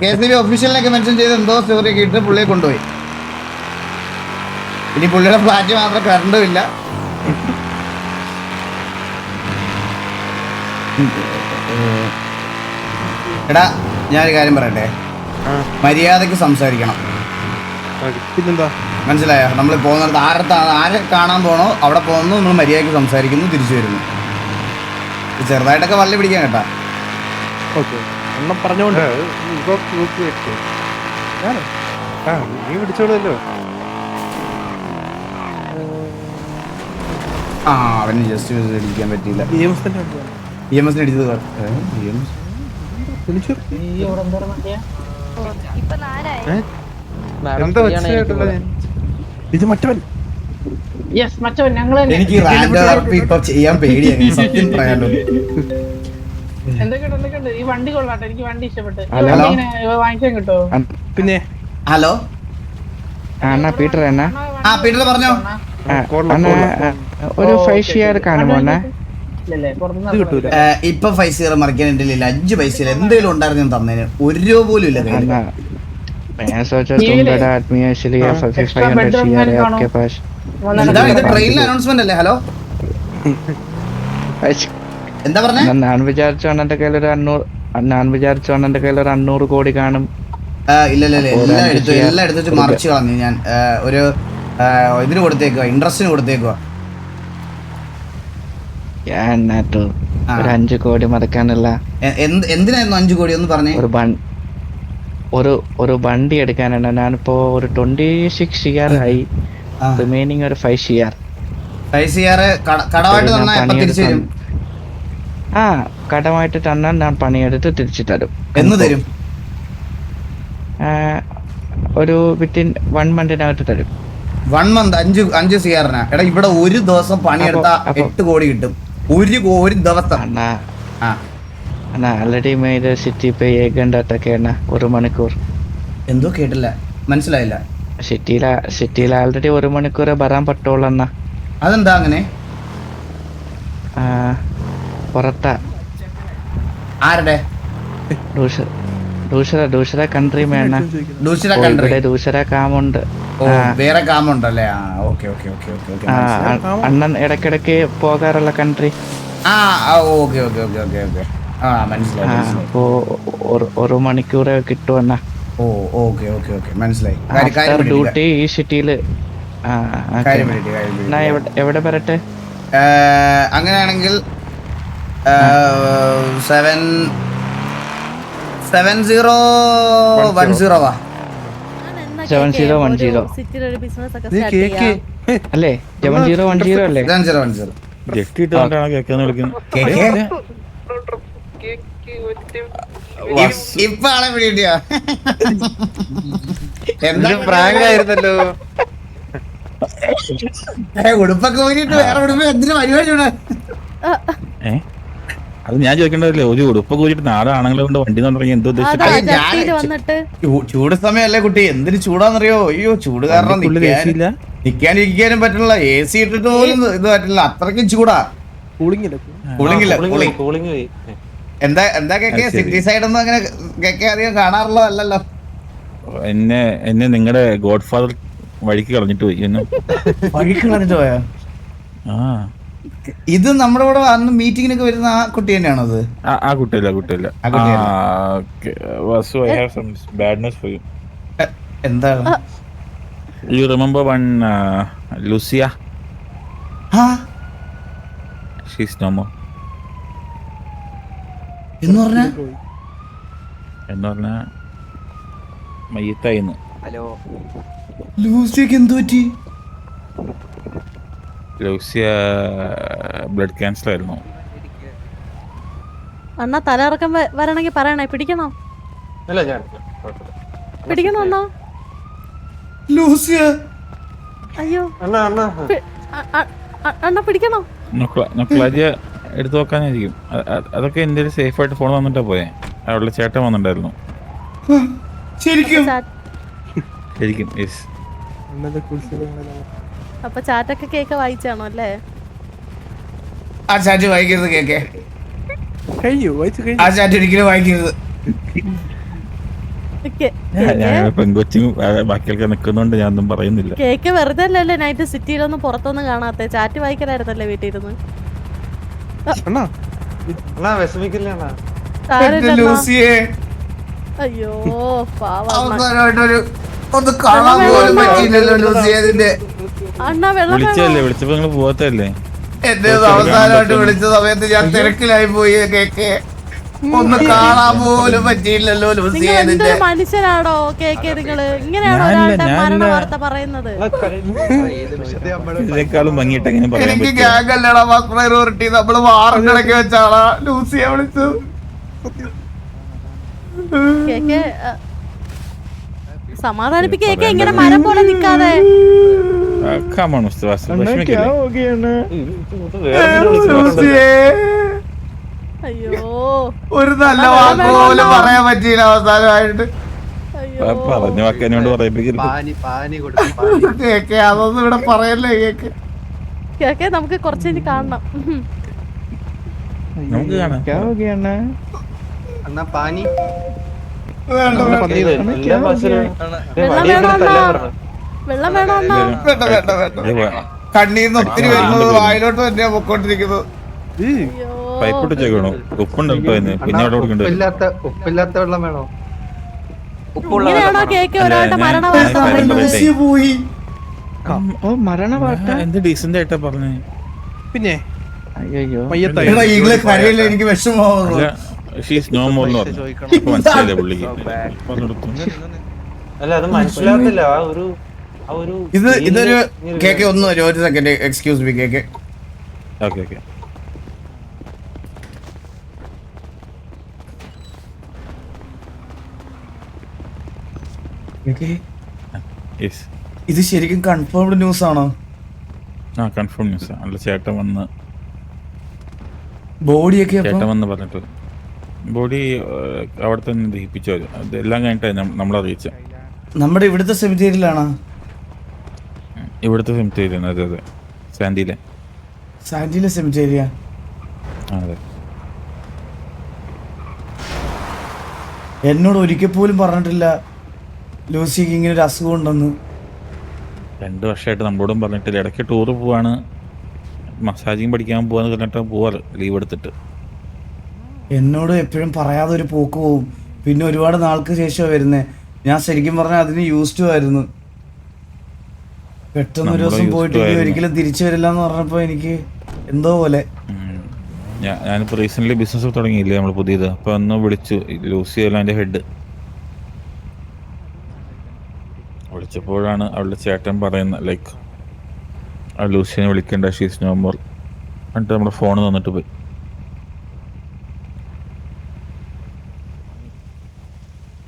KCB ഒഫീഷ്യലിനൊക്കെ മെൻഷൻ ചെയ്ത് എന്തോ സ്റ്റോറി ഒക്കെ ഇട്ട് പുള്ളിയെ കൊണ്ടുപോയി. ഇനി പുള്ളിയുടെ ഫ്ലാറ്റ് മാത്രം കറണ്ടും ഇല്ല. എടാ ഞാനൊരു കാര്യം പറയട്ടെ, മര്യാദക്ക് സംസാരിക്കണം, പിന്നെന്താ മനസ്സിലായോ? നമ്മൾ പോകുന്നിടത്ത് ആരെ കാണാൻ പോണോ അവിടെ പോകുന്നു, നമ്മൾ മര്യാദക്ക് സംസാരിക്കുന്നു, തിരിച്ചു വരുന്നു. ചെറുതായിട്ടൊക്കെ വള്ളി പിടിക്കാൻ കേട്ടാ. ഓക്കെ എണ്ണം പറഞ്ഞോണ്ട് നീ പിടിച്ചോളൂല്ലോ. അവന് ജസ്റ്റ് ഇടിക്കാൻ പറ്റിയില്ല. EMS അടിച്ചത് എന്താ വെച്ചായിട്ടുള്ള ഇത് മറ്റവൻ യെസ് മച്ചവൻ ഞങ്ങൾ എനിക്ക് ഇപ്പൊ ചെയ്യാൻ പേടിയാണ് സത്യം പറയാനോ. എന്തൊക്കെയുണ്ട് ഈ വണ്ടി കൊള്ളാട്ടെ, എനിക്ക് വണ്ടി ഇഷ്ടപ്പെട്ട്. ഹലോ വാങ്ങിക്കാൻ കിട്ടോ? പിന്നെ ഹലോ അണ്ണാ പീറ്റർ അണ്ണാ. പീറ്റർ പറഞ്ഞോ. അണ്ണാ ഒരു 5 ഷെയർ കാണുമോ അണ്ണാ? ഇല്ലല്ലേ, പുറത്തുനിന്ന് ഇത് കിട്ടൂല. ഇപ്പൊ 5 സീറോ മറിക്കാൻ എന്റെ ഇല്ല. 5 പൈസ എന്തെങ്കിലും ഉണ്ടായിരുന്നു തന്നേന്. 1 രൂപ പോലും ഇല്ല കയ്യില്. अन्ना मैं सोचा तुम बड़ा आदमी है इसलिए 500 शेयर है आपके पास. എന്താണ് ഇത് ട്രെയിനിൽ അനൗൺസ്മെന്റ് അല്ലേ? ഹലോ എന്താ പറഞ്ഞേ? ഞാൻ വിചാരിച്ചു അണ്ണന്റെ കയ്യിൽ ഒരു 500 കോടി കാണും. ഇല്ല എല്ലാം എടുത്തു മറിച്ച് കളഞ്ഞു ഞാൻ. ഒരു ഇതിന് കൊടുത്തേക്കുവാ, ഇൻട്രസ്റ്റിന് കൊടുത്തേക്കുവാ. ഒരു 5 കോടി മറക്കാനല്ല. എന്തിനായിരുന്നു 5 കോടി ഒന്ന് പറഞ്ഞേ? ഒരു വണ്ടി എടുക്കാനാണ്. ഞാനിപ്പോ ഒരു 26 ഇയർ ആയി. റിമൈനിങ് ഒരു 5 ഇയർ. 5 ഇയർ കടമായിട്ട് തന്നാ എപ്പോ തിരിച്ചു തരും? കടമായിട്ട് തന്നാൽ ഞാൻ പണിയെടുത്ത് തിരിച്ചു തരും. എന്ന് തരും? ഒരു വിത്തിൻ 1 മന്തിനകത്ത് തരും. 1 മന്ത് 5 സിആറിനാ? എടാ ഇവിടെ ഒരു ദിവസം പണിയെടുത്താ 8 കോടി കിട്ടും. ഒരു ദിവസം. അണ്ണാ ആൾറെഡി മെയ്ഡ് സിറ്റി പേ 1 घंटा तक है ना, 1 മണിക്കൂർ. എന്തോ കേട്ടില്ല, മനസ്സിലായില്ല. സിറ്റിയിൽ ആൾറെഡി 1 മണിക്കൂർ വരാൻ പറ്റുള്ളൂ അണ്ണാ. അതെന്താ അങ്ങനെ? പുറത്താ. ആരുടെ? दूसरा कंट्री में है ना. दूसरा कंट्री? दूसरा काम ഉണ്ട്. വേറെ കാമുണ്ടല്ലേ? ഓക്കെ. അണ്ണൻ ഇടയ്ക്കിടയ്ക്ക് പോകാറുള്ള കൺട്രി. ഓക്കെ. മനസ്സിലായി. അപ്പോ 1 മണിക്കൂർ കിട്ടുമെന്ന. ഓക്കെ മനസ്സിലായി. ഡ്യൂട്ടി ഈ സിറ്റിയില്. എവിടെ വരട്ടെ? അങ്ങനെയാണെങ്കിൽ 7010 വാ. 7010 അല്ലേ? 7010 അല്ലേ? 7010 ഇപ്പൊ ആളെ പിടിയോ? എന്താ പ്രാങ്ക് ആയിരുന്നല്ലോ. ഉടുപ്പൊക്കെ പോയിട്ട് വേറെ ഉടുപ്പ് എന്തിനു പരിപാടി? അത് ഞാൻ ചോദിക്കേണ്ടതല്ലേ, ഒരു ഉടുപ്പൊക്കെ കൂടിയിട്ട് 4 ആണുങ്ങളെ കൊണ്ട് വണ്ടി തുടങ്ങി എന്തോ ഉദ്ദേശിച്ചിട്ട്? ചൂട് സമയല്ലേ കുട്ടി, എന്തിനു ചൂടാന്നറിയോ? അയ്യോ ചൂട് കാരണം നിക്കാനിരിക്കാനും പറ്റില്ല. AC ഇട്ടിട്ട് പോലും ഇത് പറ്റില്ല, അത്രയ്ക്കും ചൂടാ. കൂളിംഗില്ല. എന്താ കേക്കെ സിറ്റി സൈഡ് ഒന്നും അങ്ങനെ കേക്കെ അധികം കാണാറുള്ളതല്ലോ. എന്നെ നിങ്ങളുടെ ഗോഡ് ഫാദർ വഴിക്ക് കളഞ്ഞിട്ട് പോയി. വഴിക്ക് കളഞ്ഞിട്ട് പോയോ? ഇത് നമ്മുടെ കൂടെ അന്ന് മീറ്റിങ്ങിനൊക്കെ വരുന്ന ആ കുട്ടി തന്നെയാണോ? അത് ആ കുട്ടിയല്ല. വസു, I have some bad news for you. എന്താണ്? You remember one Lucia? She's no more. എന്ന് പറഞ്ഞ മയ്യത്തായിന്ന്. ലൂസിയൊക്കെ എന്ത് പറ്റി? ലൂസിയ ബ്ലഡ് ക്യാൻസർ ആയിരുന്നു. അണ്ണാ തലയിറക്കം വരണമെങ്കിൽ പറയണേ. പിടിക്കണോ? പിടിക്കണോ? ലൂസിയ അയ്യോ അണ്ണ പിടിക്കണോ? നൊക്ലാജിയ എടുത്തു നോക്കാനായിരിക്കും. അതൊക്കെ എന്റെ സേഫ് ആയിട്ട് ഫോൺ വന്നിട്ടാ പോയെ. അവളുടെ ചേട്ടൻ വന്നിട്ടുണ്ടായിരുന്നു. ശരിക്കും ശരിക്കും യെസ്. അപ്പൊ ചാറ്റൊക്കെ കേക്ക് വായിച്ചാണോ അല്ലേ? ആ ചാറ്റ് വായിക്കരുത് കേക്കെ. കഴിഞ്ഞു വായിച്ചു ആ കഴിഞ്ഞു. ചാറ്റ് ഒരിക്കലും വായിക്കരുത്. ഞാൻ പെൺകൊച്ചും ബാക്കിയൊക്കെ നിൽക്കുന്നോണ്ട് ഞാനൊന്നും പറയുന്നില്ല. കേക്ക് വെറുതെ അല്ലല്ലേ നൈറ്റ് സിറ്റിയിലൊന്നും പുറത്തൊന്നും കാണാത്ത. ചാറ്റ് വായിക്കലായിരുന്നല്ലേ വീട്ടിൽ ഇരുന്ന്. അണ്ണാ ലൂസിയെ അയ്യോ പാവ അവസാനമായിട്ടൊരു ഒന്ന് കാണാൻ പോലും പറ്റിയില്ലല്ലോ ലൂസിയെ. അതിന്റെ അണ്ണാ വെള്ളം വിളിച്ചല്ലേ, വിളിച്ചപ്പോ നിങ്ങൾ പോകത്തല്ലേ? എന്റെ അവസാനമായിട്ട് വിളിച്ച സമയത്ത് ഞാൻ തിരക്കിലായി പോയി കേക്കെ. ഒന്ന് കാണാൻ പോലും പറ്റിയില്ലല്ലോ ലൂസിയെ. അതിന്റെ മനുഷ്യനാണോ കേക്ക്? നിങ്ങള് ഇങ്ങനെയാണോ ഒരാളുടെ മരണ വാർത്ത പറയുന്നത്? ഇതിനേക്കാളും ഭംഗിയിട്ട് എങ്ങനെ പറയാൻ എനിക്ക് പറ്റും? ഗ്യാങ്ങല്ലടാ പ്രയോറിറ്റി. നമ്മള് വാറണ്ടടക്കി വെച്ചാളാ ലൂസിയെ വിളിച്ചത്. കേക്ക് സമാധാനിപ്പിക്കേക്ക് ഇങ്ങനെ മരം പോലെ നിക്കാതെ. Come on, Mr. Vasu, വിഷമിക്കല്ലേ? ലൂസിയെ അയ്യോ ഒരു നല്ല വാക്ക് പോലും പറയാൻ പറ്റിയില്ല അവസാനമായിട്ട്. അയ്യോ പറഞ്ഞ വാക്കനോട് പറയിപ്പിക്കരുത്. കേക്കെ അതൊന്നും ഇവിടെ പറയല്ലേ കേക്ക്. കേക്ക് നമുക്ക് കുറച്ചു കാണണം. നമുക്ക് കാണാം. വേണ്ട വെള്ളം വേണോ അണ്ണാ? വെള്ളം വേണോ അണ്ണാ? വേണ്ട വേണ്ട വേണ്ട. കണ്ണീന്ന് ഒത്തിരി വരുന്നത് വായിലോട്ട് തന്നെയാ പൊക്കോണ്ടിരിക്കുന്നത്. അയ്യോ പൈപ്പ് ഇട്ടിച്ചേക്കണോ? ഉപ്പുണ്ടല്ലോ അതിന്. പിന്നെ അവിടെ കൊടുക്കണ്ടേ? ഉപ്പില്ലാത്ത വെള്ളം വേണോ? ഇങ്ങനെയാണോ കേക്ക് ഒരാളുടെ മരണ വാർത്ത പറയുന്നത്? ലൂസിയ പോയി. ഓ മരണ വാർത്ത. എന്ത് ഡീസന്റ് ആയിട്ടാ പറഞ്ഞേ. പിന്നെ അയ്യോ മയ്യത്തായി. എടാ ഈകളെ കരയില്ല, എനിക്ക് വിഷമാവുന്നു. ഷീസ് നോ മോർ എന്ന് പറഞ്ഞു. ഇപ്പൊ മനസ്സിലായില്ലേ പുള്ളിക്ക്? ഇതൊരു കേക്ക് ഒന്ന് വരും. ഒരു second excuse me cake. Okay okay. Yes. ഇത് ശരിക്കും കൺഫേംഡ് ന്യൂസ് ആണോ? ആ കൺഫേം ന്യൂസ്. അല്ല ചേട്ടൻ വന്ന് ബോഡിയൊക്കെ ചേട്ടൻ വന്ന് പറഞ്ഞിട്ട് ബോഡി അവിടെ തന്നെ ദഹിപ്പിച്ചു. അതെല്ലാം കഴിഞ്ഞിട്ടാണ് നമ്മളറിയിച്ച. നമ്മുടെ ഇവിടുത്തെ സെമിത്തേരിയിലാണോ? ഇവിടുത്തെ സെമിത്തേരിയാണ്. അതെ അതെ, സാൻഡിയിലെ. സാൻഡിയിലെ സെമിത്തേരിയാ? അതെ. എന്നോട് ഒരിക്കൽ പോലും പറഞ്ഞിട്ടില്ല ലൂസിക്ക് ഇങ്ങനെ ഒരു അസുഖം ഉണ്ടെന്ന്. 2 വർഷമായിട്ട് നമ്മളോടും പറഞ്ഞിട്ടില്ല. ഇടയ്ക്ക് ടൂറ് പോവാണ്, മസാജിങ് പഠിക്കാൻ പോവാന്ന് പറഞ്ഞിട്ട് പോവാറ് ലീവ് എടുത്തിട്ട്. എന്നോട് എപ്പോഴും പറയാതെ ഒരു പോക്ക് പോവും. പിന്നെ ഒരുപാട് നാൾക്ക് ശേഷം വരുന്നേ. ഞാൻ ശരിക്കും പറഞ്ഞാൽ അതിന് യൂസ്ഡ് ആയിരുന്നു. പെട്ടെന്ന് ഒരു ദിവസം പോയിട്ട് ഇനി ഒരിക്കലും തിരിച്ചു വരില്ല എന്ന് പറഞ്ഞപ്പോ എനിക്ക് എന്തോ പോലെ. ഞാനിപ്പോൾ റീസെൻ്റ്ലി ബിസിനസ് തുടങ്ങിയില്ലേ നമ്മൾ പുതിയത്. അപ്പോൾ ഒന്ന് വിളിച്ചു ലൂസിയല്ല എൻ്റെ ഹെഡ്. വിളിച്ചപ്പോഴാണ് അവളുടെ ചേട്ടൻ പറയുന്നത് ലൈക്ക് ആ ലൂസിയനെ വിളിക്കേണ്ട, ഷീസ് നോ മോർ എന്നിട്ട് നമ്മുടെ ഫോൺ തന്നിട്ട് പോയി.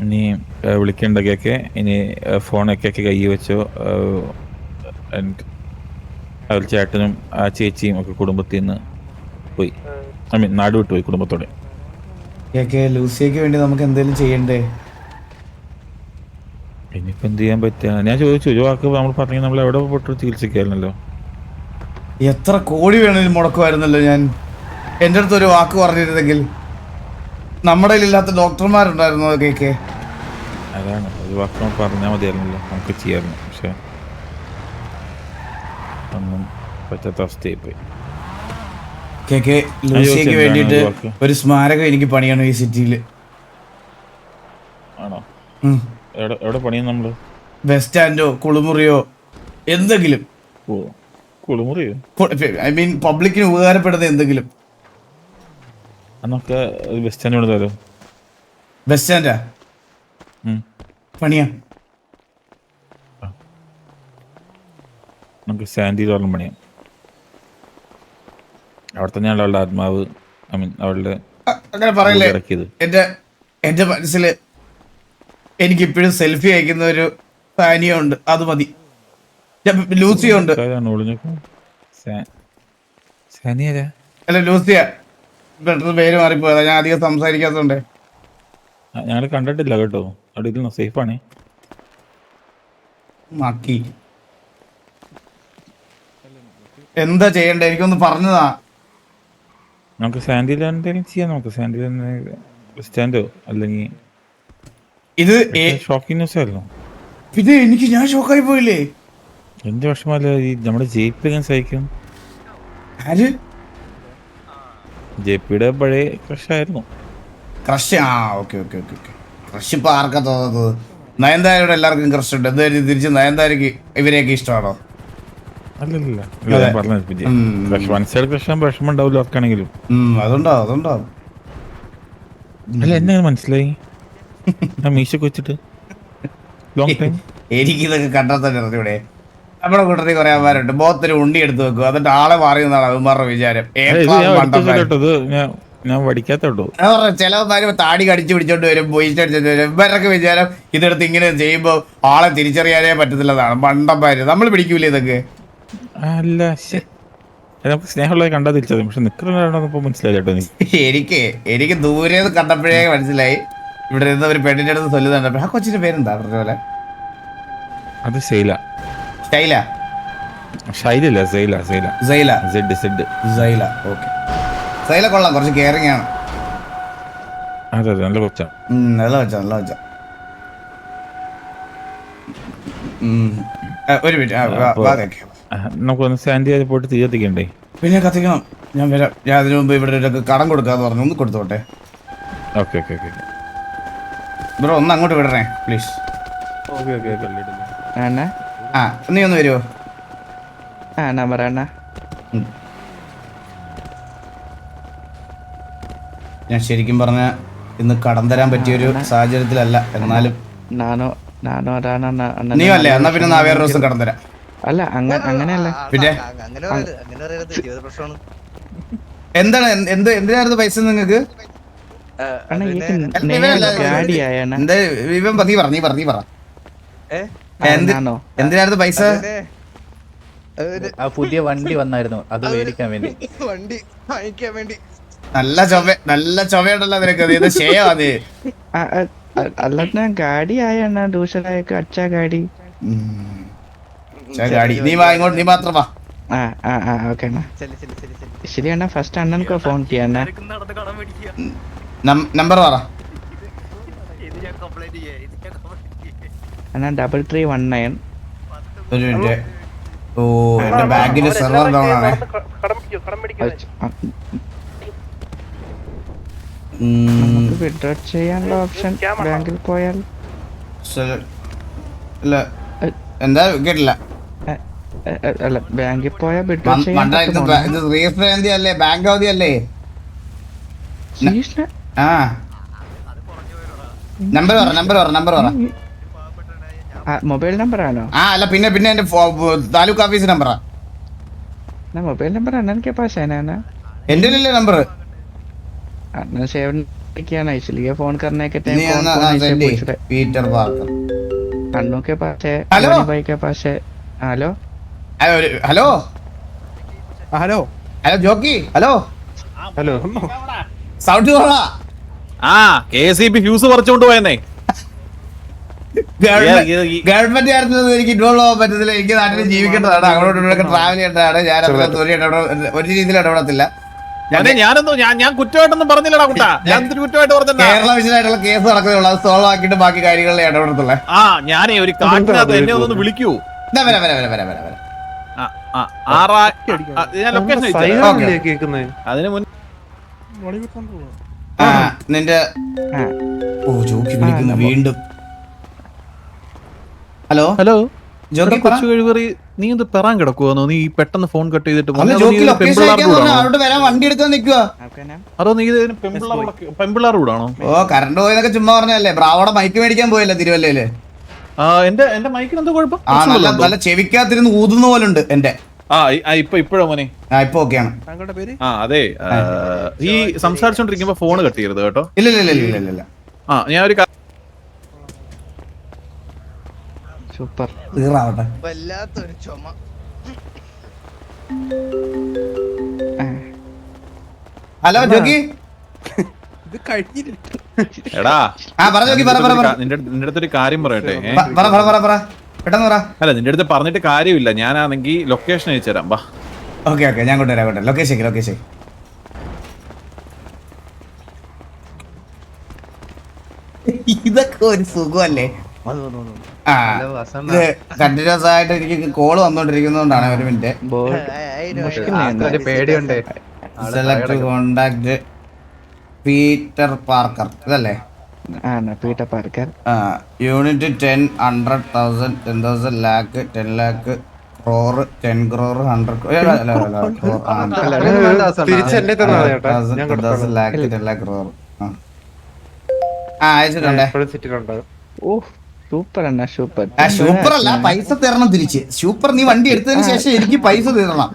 ഇനി വിളിക്കേണ്ടതൊക്കെ ഇനി ഫോണൊക്കെ കൈ വെച്ചോ. അവരുടെ ചേട്ടനും ആ ചേച്ചിയും ഒക്കെ കുടുംബത്തിൽ നിന്ന് പോയി. ഐ മീൻ നാട് വിട്ടു പോയി കുടുംബത്തോടെ. ലൂസിയക്ക് വേണ്ടി നമുക്ക് എന്തെങ്കിലും ചെയ്യണ്ടേ? ഇനിയിപ്പോൾ എന്ത് ചെയ്യാൻ പറ്റുക? ഞാൻ ചോദിച്ചു ഒരു വാക്ക് നമ്മൾ പറഞ്ഞെങ്കിൽ നമ്മൾ എവിടെ പോയിട്ട് ചികിത്സിക്കായിരുന്നല്ലോ. എത്ര കോടി വേണേലും മുടക്കുമായിരുന്നല്ലോ ഞാൻ. എൻ്റെ അടുത്ത് ഒരു വാക്ക് പറഞ്ഞിരുന്നെങ്കിൽ. നമ്മുടെ ഇല്ലാത്ത ഡോക്ടർമാരുണ്ടായിരുന്നു കേക്ക്. അതാണ്, ഒരു വാക്ക് നമ്മൾ പറഞ്ഞാൽ മതിയായിരുന്നല്ലോ, നമുക്ക് ചെയ്യാമായിരുന്നു. പക്ഷെ ഒന്നും പറ്റാത്ത അവസ്ഥയായി പോയി. കേക്ക് ലൂസിയക്ക് വേണ്ടിയിട്ട് ഒരു സ്മാരകം എനിക്ക് പണിയണം ഈ സിറ്റിയില്. ആണോ? എവിടെ പണിയാണ് നമ്മള്? ബസ് സ്റ്റാൻഡോ കുളിമുറിയോ എന്തെങ്കിലും. ഓ കുളിമുറിയോ? ഐ മീൻ പബ്ലിക്കിന് ഉപകാരപ്പെടുന്ന എന്തെങ്കിലും. അന്നൊക്കെ ബസ് സ്റ്റാൻഡ് കൊടുത്താലോ? ബസ് സ്റ്റാൻഡാ പണിയാ? നമുക്ക് സാൻഡിയിലോളം പണിയാം. അവിടെ തന്നെയാണ് അവളുടെ ആത്മാവ്, ഐ മീൻ അവളുടെ അങ്ങനെ പറയല്ലേ. ഇറക്കിയത്. എൻ്റെ മനസ്സിൽ എനിക്കിപ്പോഴും സെൽഫി അയക്കുന്ന ഒരു സാനിയ ഉണ്ട്, അത് മതി. ലൂസിയ ഉണ്ട്. അല്ല ലൂസിയ, പെട്ടെന്ന് പേര് മാറിപ്പോയതാ, ഞാൻ അധികം സംസാരിക്കാത്തതുകൊണ്ട്. ഞങ്ങൾ കണ്ടിട്ടില്ല കേട്ടോ, അവിടെ ഇരുന്നു സേഫാണ്. മക്കി എന്താ ചെയ്യണ്ടേ, എനിക്കൊന്ന് പറഞ്ഞതാ. നമുക്ക് സാൻഡിൽ എന്തെങ്കിലും ചെയ്യാം. നമുക്ക് സാൻഡിൽ സ്റ്റാൻഡോ അല്ലെങ്കിൽ ഇത് ഷോക്കിംഗ് ന്യൂസ് ആയിരുന്നു. ഇത് എനിക്ക് ഞാൻ ഷോക്കായി പോയില്ലേ. എന്ത് വിഷമല്ല, ഈ നമ്മുടെ ജെപി എങ്ങനെ സഹിക്കും? ആര്? ജെപിയുടെ പഴയ ക്രഷ് ആയിരുന്നു. ക്രഷ്? ആ okay okay okay okay. Crush ഇപ്പൊ ആർക്കാ തോന്നുന്നത്? നയൻതാരയുടെ എല്ലാവർക്കും ക്രഷ് ഉണ്ട്. എന്തായാലും തിരിച്ച് നയൻതാരക്ക് ഇവരെയൊക്കെ ഇഷ്ടമാണോ? അല്ലല്ല, ഞാൻ പറഞ്ഞത് വൺ സൈഡ് ക്രഷ് ആകുമ്പോൾ വിഷമം ഉണ്ടാവില്ല ആർക്കാണെങ്കിലും. അതുണ്ടാവും അതുണ്ടാവും. അല്ല എന്നെ മനസ്സിലായി മീശൊക്കെ വെച്ചിട്ട് ലോങ് ടൈം. എനിക്കിതൊക്കെ കണ്ടാൽ തന്നെ ഇവിടെ നമ്മുടെ കൂട്ടത്തിൽ കുറെ അവന്മാരുണ്ട്. ബോത്തിന് ഉണ്ടി എടുത്ത് വെക്കും, എന്നിട്ട് ആളെ മാറി എന്നാണ് അവന്മാരുടെ വിചാരം. ഞാൻ പഠിക്കാത്തോട്ടോ. ചിലവന്മാര് താടി കടിച്ചു പിടിച്ചോണ്ട് വരും, പോയിച്ചടിച്ചോണ്ട് വരും. ഇവരൊക്കെ വിചാരം ഇതെടുത്ത് ഇങ്ങനെ ചെയ്യുമ്പോ ആളെ തിരിച്ചറിയാനേ പറ്റത്തില്ലതാണ്. മണ്ടന്മാര് നമ്മൾ പിടിക്കൂലേ ഇതൊക്കെ? അല്ല നമുക്ക് സ്നേഹമുള്ള കണ്ടാ തിരിച്ചത്, പക്ഷെ നിൽക്കുന്നപ്പോ മനസ്സിലായി കേട്ടോ. എനിക്ക് ദൂരെ കണ്ടപ്പോഴേ മനസ്സിലായി ഇവിടെ നിന്ന് ഒരു പെണ്ണിന്റെ അടുത്ത് ചൊല്ലുന്നുണ്ട്. ആ കൊച്ചിന്റെ പേരെന്താ പറഞ്ഞ പോലെ? അത് ശൈല. സ്റ്റൈല? ഷൈലല്ല, സൈല. സൈല. സൈല. സൈല. ഓക്കെ. സൈല കൊള്ളാം, കുറച്ച് കെയറിംഗ് ആണ്. അതെ അതെ, നല്ല കൊച്ചാ. നല്ല കൊച്ചാ. ഒരു മിനിറ്റ്, നമുക്കൊന്ന് സാൻഡി പോയിട്ട് തീ കത്തിക്കണ്ടേ? പിന്നെ കത്തിക്കണം. ഞാൻ വരാം. ഞാൻ അതിനു മുമ്പ് ഇവിടെ കടം കൊടുക്കാന്ന് പറഞ്ഞു, ഒന്ന് കൊടുത്തോട്ടെ. ഓക്കെ ഓക്കെ ഓക്കെ ബ്രോ ഒന്ന് അങ്ങോട്ട് വിടണേ പ്ലീസ്. Okay okay okay. ആ നീ ഒന്ന് വരുമോ? നമ്പർ അണ്ണ. ഞാൻ ശരിക്കും പറഞ്ഞ ഇന്ന് കടം തരാൻ പറ്റിയൊരു സാഹചര്യത്തിലല്ല, എന്നാലും നീ അല്ലേ എന്നാ പിന്നെ വേറെ ദിവസം കടം തരാം. അല്ല അങ്ങനെയല്ല, പിന്നെ എന്താണ് എന്തിനായിരുന്നു പൈസ നിങ്ങൾക്ക്? എന്തിനായിരുന്നു പൈസ? പുതിയ വണ്ടി വന്നായിരുന്നു, അത് മേടിക്കാൻ വേണ്ടി. വണ്ടി വാങ്ങിക്കാൻ വേണ്ടി. നല്ല ചൊവയുണ്ടല്ലോ നിനക്ക്. ഇത് ഷെയോ അത്? അല്ല ഗാഡി ആയണ്ണ, ദൂസരായൊക്കെ അച്ഛാ ഗാഡി. നീ വാ ഇങ്ങോട്ട്, നീ മാത്രം വാ. ഓക്കെ അണ്ണ. ശരി അണ്ണ, ഫസ്റ്റ് അണ്ണനക്ക് ഫോൺ ചെയ്യാണ്ണ. നമ്പർ പറ അണ്ണ. 3319. ഒരു മിനിറ്റ്. ഓ എന്റെ ബാങ്കിന്റെ സെർവർ ഡൗൺ ആണ്. വിഡ്രോ ചെയ്യാനുള്ള ഓപ്ഷൻ ബാങ്കിൽ പോയാൽ. എന്താ കേട്ടില്ല? അല്ല ബാങ്കിൽ പോയാൽ വിഡ്രോ ചെയ്യാൻ. അല്ലേ ബാങ്ക് അവധി അല്ലേ? ആ നമ്പർ പറ. മൊബൈൽ നമ്പർ ആണോ? ആ അല്ല പിന്നെ എന്റെ താലൂക്ക് ഓഫീസ് നമ്പറാ. മൊബൈൽ നമ്പർ അണ്ണൻ പാസ് ആണ്. എന്റെ നമ്പർ इसलिए फोन करने के टाइम पीटर पार्कर अन्नू के पास है, भाई के पास है. Hello hello hello jockey. Hello sound കൊള്ളാ. KCB ഫ്യൂസ് പറിച്ചോണ്ട് പോയെന്നേ. ഗവൺമെന്റ് ആയിരുന്നത് എനിക്ക് ഇൻവോൾവ് ആവാൻ പറ്റത്തില്ല. എനിക്ക് നാട്ടിൽ ജീവിക്കേണ്ടതാണ്, അങ്ങോട്ട് ഇവിടെയൊക്കെ ട്രാവൽ ചെയ്യേണ്ടതാണ്. ഞാൻ ഒരു രീതിയിൽ ഇടപെടത്തില്ല. ഞാൻ കുറ്റമായിട്ടൊന്നും പറഞ്ഞില്ലടാ കുട്ടാ. ഞാൻ കുറ്റമായിട്ട് പറഞ്ഞില്ല. കേരള വിഷയമായിട്ടുള്ള കേസ് നടക്കുന്നുള്ളൂ, അത് സോൾവ് ആക്കിയിട്ട് ബാക്കി കാര്യങ്ങളിൽ ഇടപെടത്തുള്ളേ. ഞാനേ ഒരു കാറ്റിനകത്ത് എന്നെ ഒന്ന് വിളിക്കൂ. അതിന് നിന്റെ ജോക്കി വിളിക്കുന്നു വീണ്ടും. ഹലോ ജോക്കി കുറച്ച് കഴിവറി നീ എന്ത് പെറാൻ കിടക്കുവോ? നീ പെട്ടെന്ന് ഫോൺ കട്ട് ചെയ്തിട്ട് വണ്ടി എടുക്കാൻ നിൽക്കുക. അതോ നീ പെമ്പിള്ളാർ കൂടാണോ? ഓ കറണ്ട് പോയെന്നൊക്കെ ചുമ്മാ പറഞ്ഞല്ലേ. ബ്രാവോടെ മൈക്ക് മേടിക്കാൻ പോയല്ലേ തിരുവല്ലയില്? എന്റെ മൈക്കിന് എന്താ കുഴപ്പം? നല്ല ചെവിക്കാത്തിരുന്ന് ഊതുന്ന പോലെ ഉണ്ട് എന്റെ. ഇപ്പോഴോ മോനെ? ഇപ്പൊ ഓക്കെയാണ്. അതെ, ഈ സംസാരിച്ചോണ്ടിരിക്കുമ്പോ ഫോൺ കട്ട് ചെയ്യരുത് കേട്ടോ. ഇല്ല ഞാൻ ഒരു സൂപ്പർ. തീറാവട്ടെ. വല്ലാത്തൊരു ചുമ. Hello jockey. ഇത് കഴിഞ്ഞില്ല. എടാ പറ ജോക്കി, നിന്റെ അടുത്തൊരു കാര്യം പറയട്ടെ. പെട്ടെന്ന് പറ. അല്ല നിന്റെ അടുത്ത് പറഞ്ഞിട്ട് കാര്യമില്ല. ഞാനാണെങ്കിൽ ലൊക്കേഷൻ അയച്ചു തരാം. വാ. ഓക്കെ ഞാൻ കൊണ്ടുവരാം. ലൊക്കേഷൻ ഇതൊക്കെ ഒരു സുഖമല്ലേ? ഇത് കണ്ടിന്യൂസ് ആയിട്ട് എനിക്ക് കോള് വന്നോണ്ടിരിക്കുന്നോണ്ടാണ്. ഒരു മിനിറ്റ്. പേടിയുണ്ട്. സെലക്ട് കോണ്ടാക്ട് പീറ്റർ പാർക്കർ ഇതല്ലേ? Peter Parker. Unit 10, 100,000, 10,000, lakh, 10 lakh, crore, 10 crore, 100 crore. അയച്ചിട്ടുണ്ട്. ഓ സൂപ്പർ അണ്ണ, സൂപ്പർ. സൂപ്പർ അല്ല, പൈസ തരണം തിരിച്ച്. സൂപ്പർ, നീ വണ്ടി എടുത്തതിന് ശേഷം എനിക്ക് പൈസ തരണം.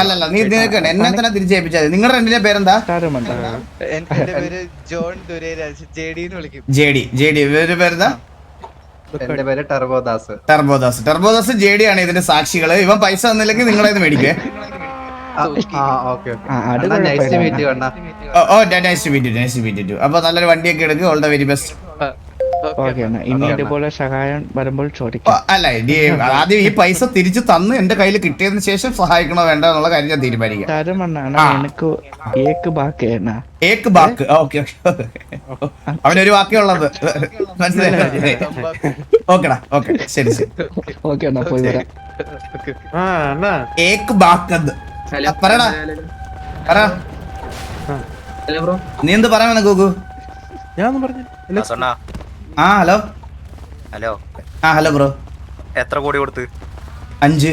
അല്ലല്ല, നീ നിനക്ക് എന്നെ തന്നെ തിരിച്ചേൽപ്പിച്ചാൽ. നിങ്ങളുടെ രണ്ടിന്റെ പേരെന്താ? എന്റെ പേര് ജോൺ ദുരൈരാജ്. ജെഡിന്ന് വിളിക്കും. ജെഡി. ഇവരുടെ പേരെന്താ? എന്റെ പേര് ടർബോദാസ്. ടർബോദാസ് ജെഡി ആണ് ഇതിന്റെ സാക്ഷികള്. ഇവൻ പൈസ തന്നില്ലെങ്കിൽ നിങ്ങളെ മേടിക്കേ. അപ്പൊ നല്ലൊരു വണ്ടിയൊക്കെ എടുക്കുക. All the very best. ഇനി ഇതുപോലെ സഹായം വരുമ്പോൾ ചോദിക്കാം. അല്ല, ഇനി ആദ്യം ഈ പൈസ തിരിച്ചു തന്ന് എന്റെ കയ്യിൽ കിട്ടിയതിന് ശേഷം സഹായിക്കണോ വേണ്ട എന്നുള്ള കാര്യം ഞാൻ തീരുമാനിക്കാം. അവനൊരു വാക്കേ ഉള്ളത്, മനസ്സിലായി? ഓക്കെടാ, ഓക്കെ, ശരി. പോയി വരാം. പറയടാ, പറ. നീ എന്ത് പറയാമെന്ന് ഗൂഗു? Hello bro. എത്ര കോടി കൊടുത്ത്? 5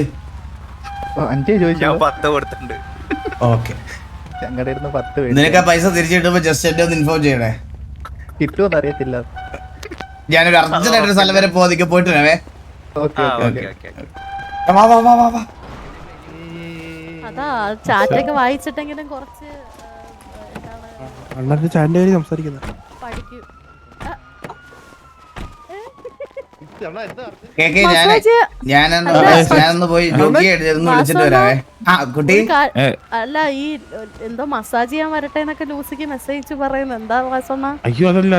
ഞാൻ 10 കൊടുത്തിട്ടുണ്ട്. ഓക്കെ, നിനക്ക് ആ പൈസ തിരിച്ചു കിട്ടുമ്പോ ജസ്റ്റ് എന്നെ ഒന്ന് ഇൻഫോം ചെയ്യണേ. കിട്ടുമെന്ന് അറിയത്തില്ല. ഞാനൊരു അർജന്റായിട്ടൊരു സ്ഥലം വരെ പോയിട്ട് വരാവേ. അതാ ചാറ്റൊക്കെ വായിച്ചിട്ടെങ്കിലും കുറച്ച് സംസാരിക്കുന്നത് പഠിക്കും. ഞാനൊന്ന് പോയി ജോഗിയെ വിളിച്ചിട്ട് വരാവേ. കുട്ടി, അല്ല ഈ എന്തോ മസാജ് ചെയ്യാൻ വരട്ടെ എന്നൊക്കെ ലൂസിക്ക് മെസ്സേജ് പറയുന്നത് എന്താ വാസണ്ണ? അയ്യോ അതല്ല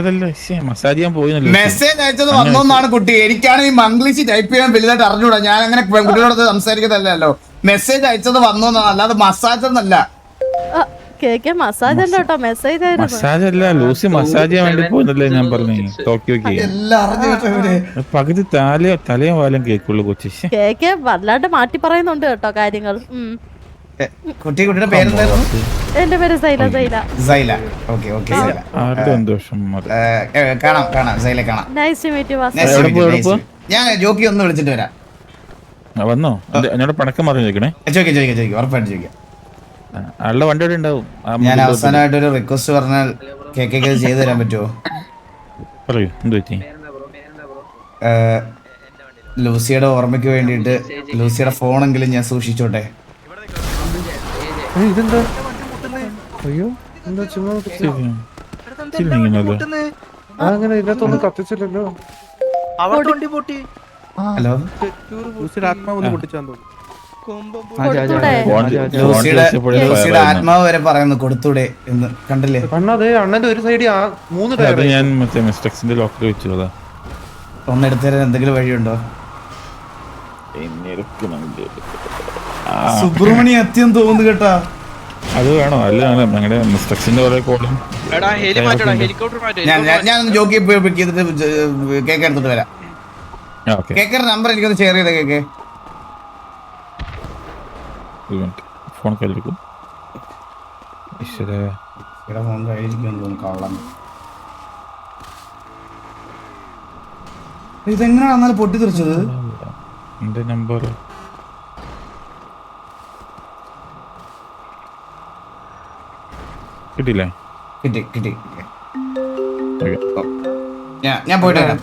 മസാജ് ചെയ്യാൻ പോയി. മെസ്സേജ് അയച്ചത് വന്നോന്നാണ് കുട്ടി. എനിക്കാണ് ഈ മംഗ്ലീഷ് ടൈപ്പ് ചെയ്യാൻ വലുതായിട്ട് അറിഞ്ഞൂടാ. ഞാൻ അങ്ങനെ പെൺകുട്ടികളോട് സംസാരിക്കുന്നതല്ലോ. മെസ്സേജ് അയച്ചത് വന്നോന്നാണ്, അല്ലാതെ മസാജ് ഒന്നല്ല. മസാജ് അല്ല കേട്ടോ, മെസ്സേജ് ആയിരുന്നു. മസാജ് അല്ല, ലൂസി മസാജ് ചെയ്യാൻ വേണ്ടി പോയതല്ലേ ഞാൻ പറഞ്ഞു. ടോക്കിയോക്ക് പകുതി തലയും വാലും കേക്കുള്ളൂ കൊച്ചി. കേക്ക് വല്ലാണ്ട് മാറ്റി പറയുന്നുണ്ട് കേട്ടോ കാര്യങ്ങൾ. കുട്ടിയുടെ പേരെന്തായിരുന്നു? എന്റെ പേര് സൈല. കാണാം സൈല, കാണാം. Nice to meet you. ഞാൻ ജോക്കി ഒന്ന് വിളിച്ചിട്ട് വരാം. വന്നോ? എന്നോട് പണക്കം പറഞ്ഞു ചോദിക്കണേ. ചോദിക്കാം, ഉറപ്പായിട്ട് ചോദിക്കാം. ആളുടെ വണ്ടി അവിടെ ഉണ്ടാവും. ഞാൻ അവസാനമായിട്ടൊരു റിക്വസ്റ്റ് പറഞ്ഞാൽ കേക്ക് ചെയ്തു തരാൻ പറ്റുമോ? പറയൂ, എന്ത് പറ്റി? ലൂസിയുടെ ഓർമ്മയ്ക്ക് വേണ്ടിയിട്ട് ലൂസിയുടെ ഫോണെങ്കിലും ഞാൻ സൂക്ഷിച്ചോട്ടെ. അയ്യോ, എന്താ ചുമ്മാ അങ്ങനെ ഇതിനകത്തൊന്നും കത്തിച്ചില്ലല്ലോ. ഹലോ, ആത്മാവ് പൊട്ടിച്ചാൻ തോന്നുന്നു. ലൂസിയുടെ ആത്മാവ് വരെ പറയുന്നു കൊടുത്തൂടെ എന്ന്. കണ്ടില്ലേ അണ്ണന്റെ ഒരു സൈഡ് 3 ടയർ ഞാൻ മറ്റേ മിസ്റ്റക്സിന്റെ ലോക്കറിൽ വെച്ചു. അതാ ഒന്ന് എടുത്തുതരാൻ എന്തെങ്കിലും വഴിയുണ്ടോ? സുബ്രഹ്മണ്യം എത്തിയെന്ന് തോന്നുന്നു കേട്ടാ. അത് വേണോ? അല്ല ഞങ്ങളുടെ മിസ്റ്റക്സിന്റെ കുറെ കോളും. ഞാനൊന്ന് ജോക്കി പിക്ക് ചെയ്തിട്ട് കേക്ക് എടുത്തിട്ട് വരാം. കേക്കയുടെ നമ്പർ എനിക്കൊന്ന് ഷെയർ ചെയ്ത. കേക്ക് ഫോൺ കയ്യിലെടുക്കും. ഫോൺ കയ്യിലിരിക്കും. കള്ളം ഇതെങ്ങനെയാണ് എന്നാലും പൊട്ടിത്തെറിച്ചത്? എന്റെ നമ്പർ കിട്ടിയില്ലേ? കിട്ടി. ഞാൻ പോയിട്ട് വരാം.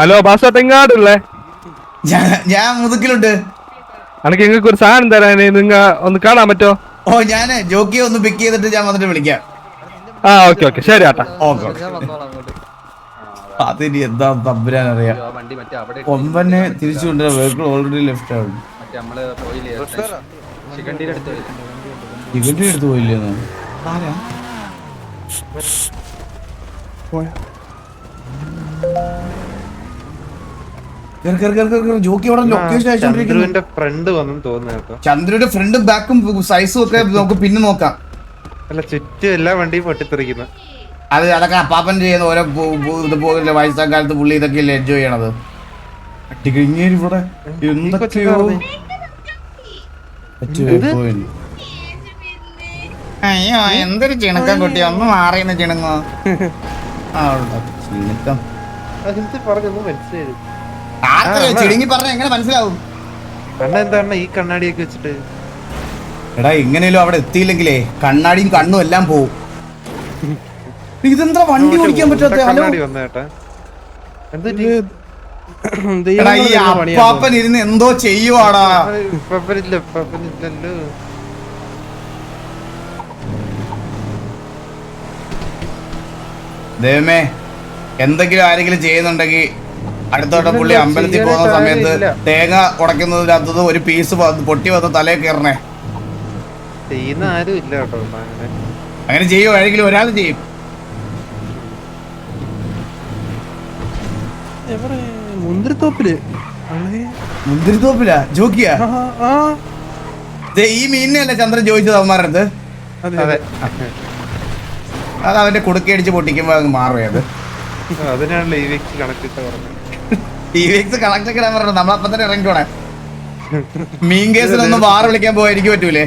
ഹലോ ബാസ, തെങ്ങാടുള്ളേ? ഞാൻ മുതുക്കിലുണ്ട്. അനക്ക് നിങ്ങൾക്ക് ഒരു സാധനം തരാനേ, നിങ്ങ ഒന്ന് കാണാൻ പറ്റോ? ഞാന് ജോക്കിയെ ഒന്ന് പിക്ക് ചെയ്തിട്ട് ഞാൻ വന്നിട്ട് വിളിക്കാം. ആ ഓക്കെ ഓക്കെ ശരി ചേട്ടാ. ഓക്കെ അതിന് എന്താ തമ്പുരാൻ അറിയാം. കൊമ്പനെ തിരിച്ചു കൊണ്ടുവരാൻ വെഹിക്കിൾ ഓൾറെഡി ലെഫ്റ്റ് ആണ്. ടിക്കറ്റ് എടുത്ത് പോയില്ലേന്ന് ആരാ ജോക്കി അവിടെ ലൊക്കേഷൻ അയച്ചോണ്ടിരിക്കുന്നു. ഫ്രണ്ട് വന്നു തോന്നുന്നു കേട്ടോ. ചന്ദ്രയുടെ ഫ്രണ്ടും ബാക്കും സൈസും ഒക്കെ നമുക്ക് പിന്നെ നോക്കാം. അല്ല ചുറ്റും എല്ലാ വണ്ടിയും പൊട്ടിത്തെറിക്കുന്നു. അതൊക്കെ അപ്പാപ്പൻ ചെയ്യുന്ന ഓരോ ഇത് പോകില്ല. വയസ്സാക്കാലത്ത് പുള്ളി ഇതൊക്കെയല്ലേ എൻജോയ് ചെയ്യണത്. ഇങ്ങനെ ഇവിടെ എന്തൊക്കെയോ അയ്യോ എന്തൊരു ചിണക്കം കുട്ടി, ഒന്ന് മാറിയെന്ന് ചിണങ്ങോ. ചിണക്കം ചിണുങ്ങി പറഞ്ഞ എങ്ങനെ മനസ്സിലാവും? എന്താണ് ഈ കണ്ണാടിയൊക്കെ വെച്ചിട്ട്? എടാ എങ്ങനെയല്ലോ അവിടെ എത്തിയില്ലെങ്കിലേ കണ്ണാടിയും കണ്ണും എല്ലാം പോവും. ഇതെന്താ വണ്ടി ഓടിക്കാൻ പറ്റാത്ത? ഈ അപ്പാപ്പൻ ഇരുന്ന് എന്തോ ചെയ്യുവാടാ. ദൈവമേ, എന്തെങ്കിലും ആരെങ്കിലും ചെയ്യുന്നുണ്ടെങ്കിൽ അടുത്തോട്ടം പുള്ളി അമ്പലത്തിൽ പോകുന്ന സമയത്ത് തേങ്ങ ഉടയ്ക്കുന്നതിനകത്തത് ഒരു പീസ് പൊട്ടി വന്ന് തലയിൽ കയറണേ. ചെയ്യുന്ന ആരും ഇല്ല കേട്ടോ. അങ്ങനെ ചെയ്യോ? ആരെങ്കിലും ഒരാൾ ചെയ്യും. മുന്തിരിത്തോപ്പിലാ ജോക്കിയാ? ഈ മീനിനെയല്ലേ ചന്ദ്രൻ ചോദിച്ചത് അവന്മാരുടെ അടുത്ത്? അത് അവന്റെ കുടുക്കയടിച്ച് പൊട്ടിക്കുമ്പോ അങ്ങ് മാറുകയത്. അതിനാണല്ലോ ഈ വ്യക്തി കണക്ട് പറഞ്ഞത്. ഈ വ്യക്തി കണക്ട് ഇടാൻ പറഞ്ഞു. നമ്മളപ്പം തന്നെ ഇറങ്ങിക്കോണേ. മീൻ കേസിലൊന്നും വാറ് വിളിക്കാൻ പോയാ എനിക്ക് പറ്റൂലേ?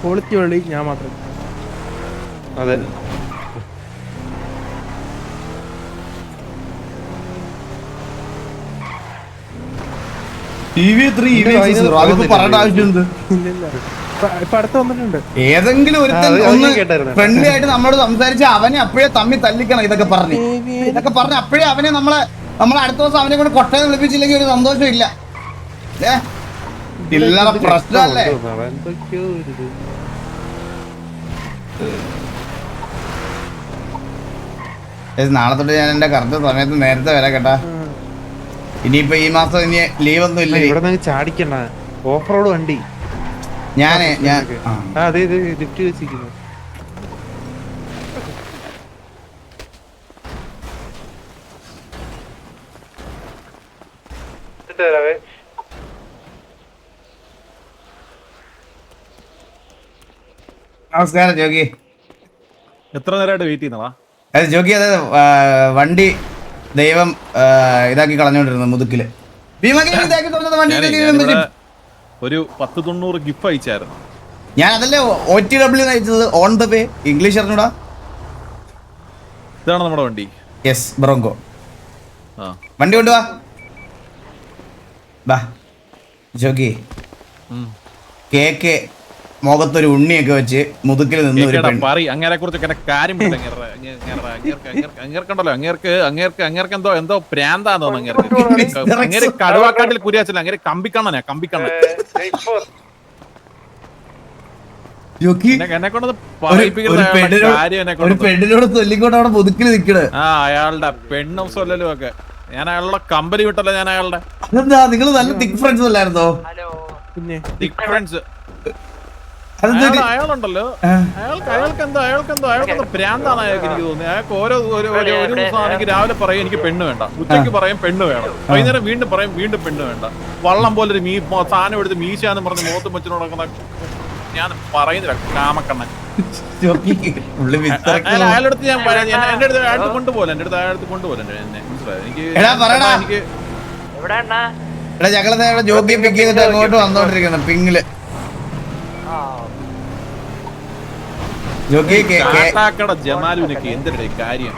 ക്വാളിറ്റി വേണ്ടി ഞാൻ മാത്രം. അതെ പറയേണ്ട ആവശ്യമുണ്ട്. ഏതെങ്കിലും ഒരു ഫ്രണ്ട്ലി ആയിട്ട് നമ്മളോട് സംസാരിച്ച് അവനെ അപ്പോഴേ തമ്മി തല്ലിക്കണം. ഇതൊക്കെ പറഞ്ഞ് അപ്പോഴേ അവനെ നമ്മളെ അടുത്ത ദിവസം അവനെ കൊണ്ട് കൊട്ടയം വിളിപ്പിച്ചില്ലെങ്കിൽ ഒരു സന്തോഷം ഇല്ല. ഇല്ല പ്രശ്നമല്ലേ? നാളെ തൊട്ട് ഞാൻ എന്റെ കറക്റ്റ് സമയത്ത് നേരത്തെ വരാം കേട്ടാ. ഇനിയിപ്പോ ഈ മാസം ഇനി ലീവ് ഒന്നും ഇല്ല. ഇവിടെ ചാടിക്കണ്ട. ഓഫ് റോഡ് വണ്ടി ഞാൻ ലിഫ്റ്റ് വെച്ചിരിക്കുന്നു. നമസ്കാരം ജോഗി. എത്ര നേരമായിട്ട് വെയിറ്റ് ചെയ്യുന്നതാ? അത് ജോഗി, അത് വണ്ടി ദൈവം ഇതാക്കി കളഞ്ഞോണ്ടിരുന്നു മുതുക്കില്. ഒരു 10-90 ഗിഫ്റ്റ് അയച്ചായിരുന്നു. ഞാൻ അതല്ലേ OTW അയച്ചത്. On the way. ഇംഗ്ലീഷ് അറിഞ്ഞൂടാ? ഇതാണ് നമ്മുടെ വണ്ടി. Yes, broncho. വണ്ടി കൊണ്ടുവാ. ജോഗി, കേക്ക് മുഖത്തൊരു ഉണ്ണിയൊക്കെ വെച്ച് മുതുക്കിൽ നിന്ന് അങ്ങനെ കുറിച്ചൊക്കെ കാര്യം അങ്ങേർക്ക് എന്തോ പ്രാന്താന്ന് തോന്നുന്നു. അങ്ങേര് കടുവാക്കാട്ടിൽ കുരിയാച്ചില്ല, അങ്ങേര് കമ്പിക്കണ്ണനാ. അയാളുടെ പെണ്ണും സൊല്ലലും ഒക്കെ ഞാൻ അയാളുടെ കമ്പനി വിട്ടല്ലോ. ഞാൻ അയാളുടെ നിങ്ങൾ നല്ല തിക് ഫ്രണ്ട്സ് അല്ലായിരുന്നോ? തിക് ഫ്രണ്ട്സ് അയാളുണ്ടല്ലോ. അയാൾക്കെന്തോ പ്രാന്താണ് അയാൾക്ക്. എനിക്ക് തോന്നുന്നു അയാൾക്ക് ഒരു ദിവസം എനിക്ക് രാവിലെ പറയും എനിക്ക് പെണ്ണ് വേണ്ട, ഉച്ചയ്ക്ക് പറയും പെണ്ണ് വേണം, വൈകുന്നേരം വീണ്ടും പറയും വീണ്ടും പെണ്ണ് വേണ്ട. വള്ളം പോലെ ഒരു സാധനം എടുത്ത് മീശാന്ന് പറഞ്ഞ് മുഖത്തും വെച്ചു നടക്കുന്ന ഞാൻ പറയുന്നില്ല കാമക്കണ്ണൻ. അയാളടുത്ത് ഞാൻ എന്റെ അടുത്ത് അയാൾക്ക് കൊണ്ടുപോലെ എന്നെ മനസ്സിലായി. ഞങ്ങളെ ജോക്കി പിക്ക് ചെയ്തിട്ട് അങ്ങോട്ട് വന്നോണ്ടിരിക്കുന്നു പിങ്ങില്. ജമാലുവിനൊക്കെ എന്തൊരു കാര്യം.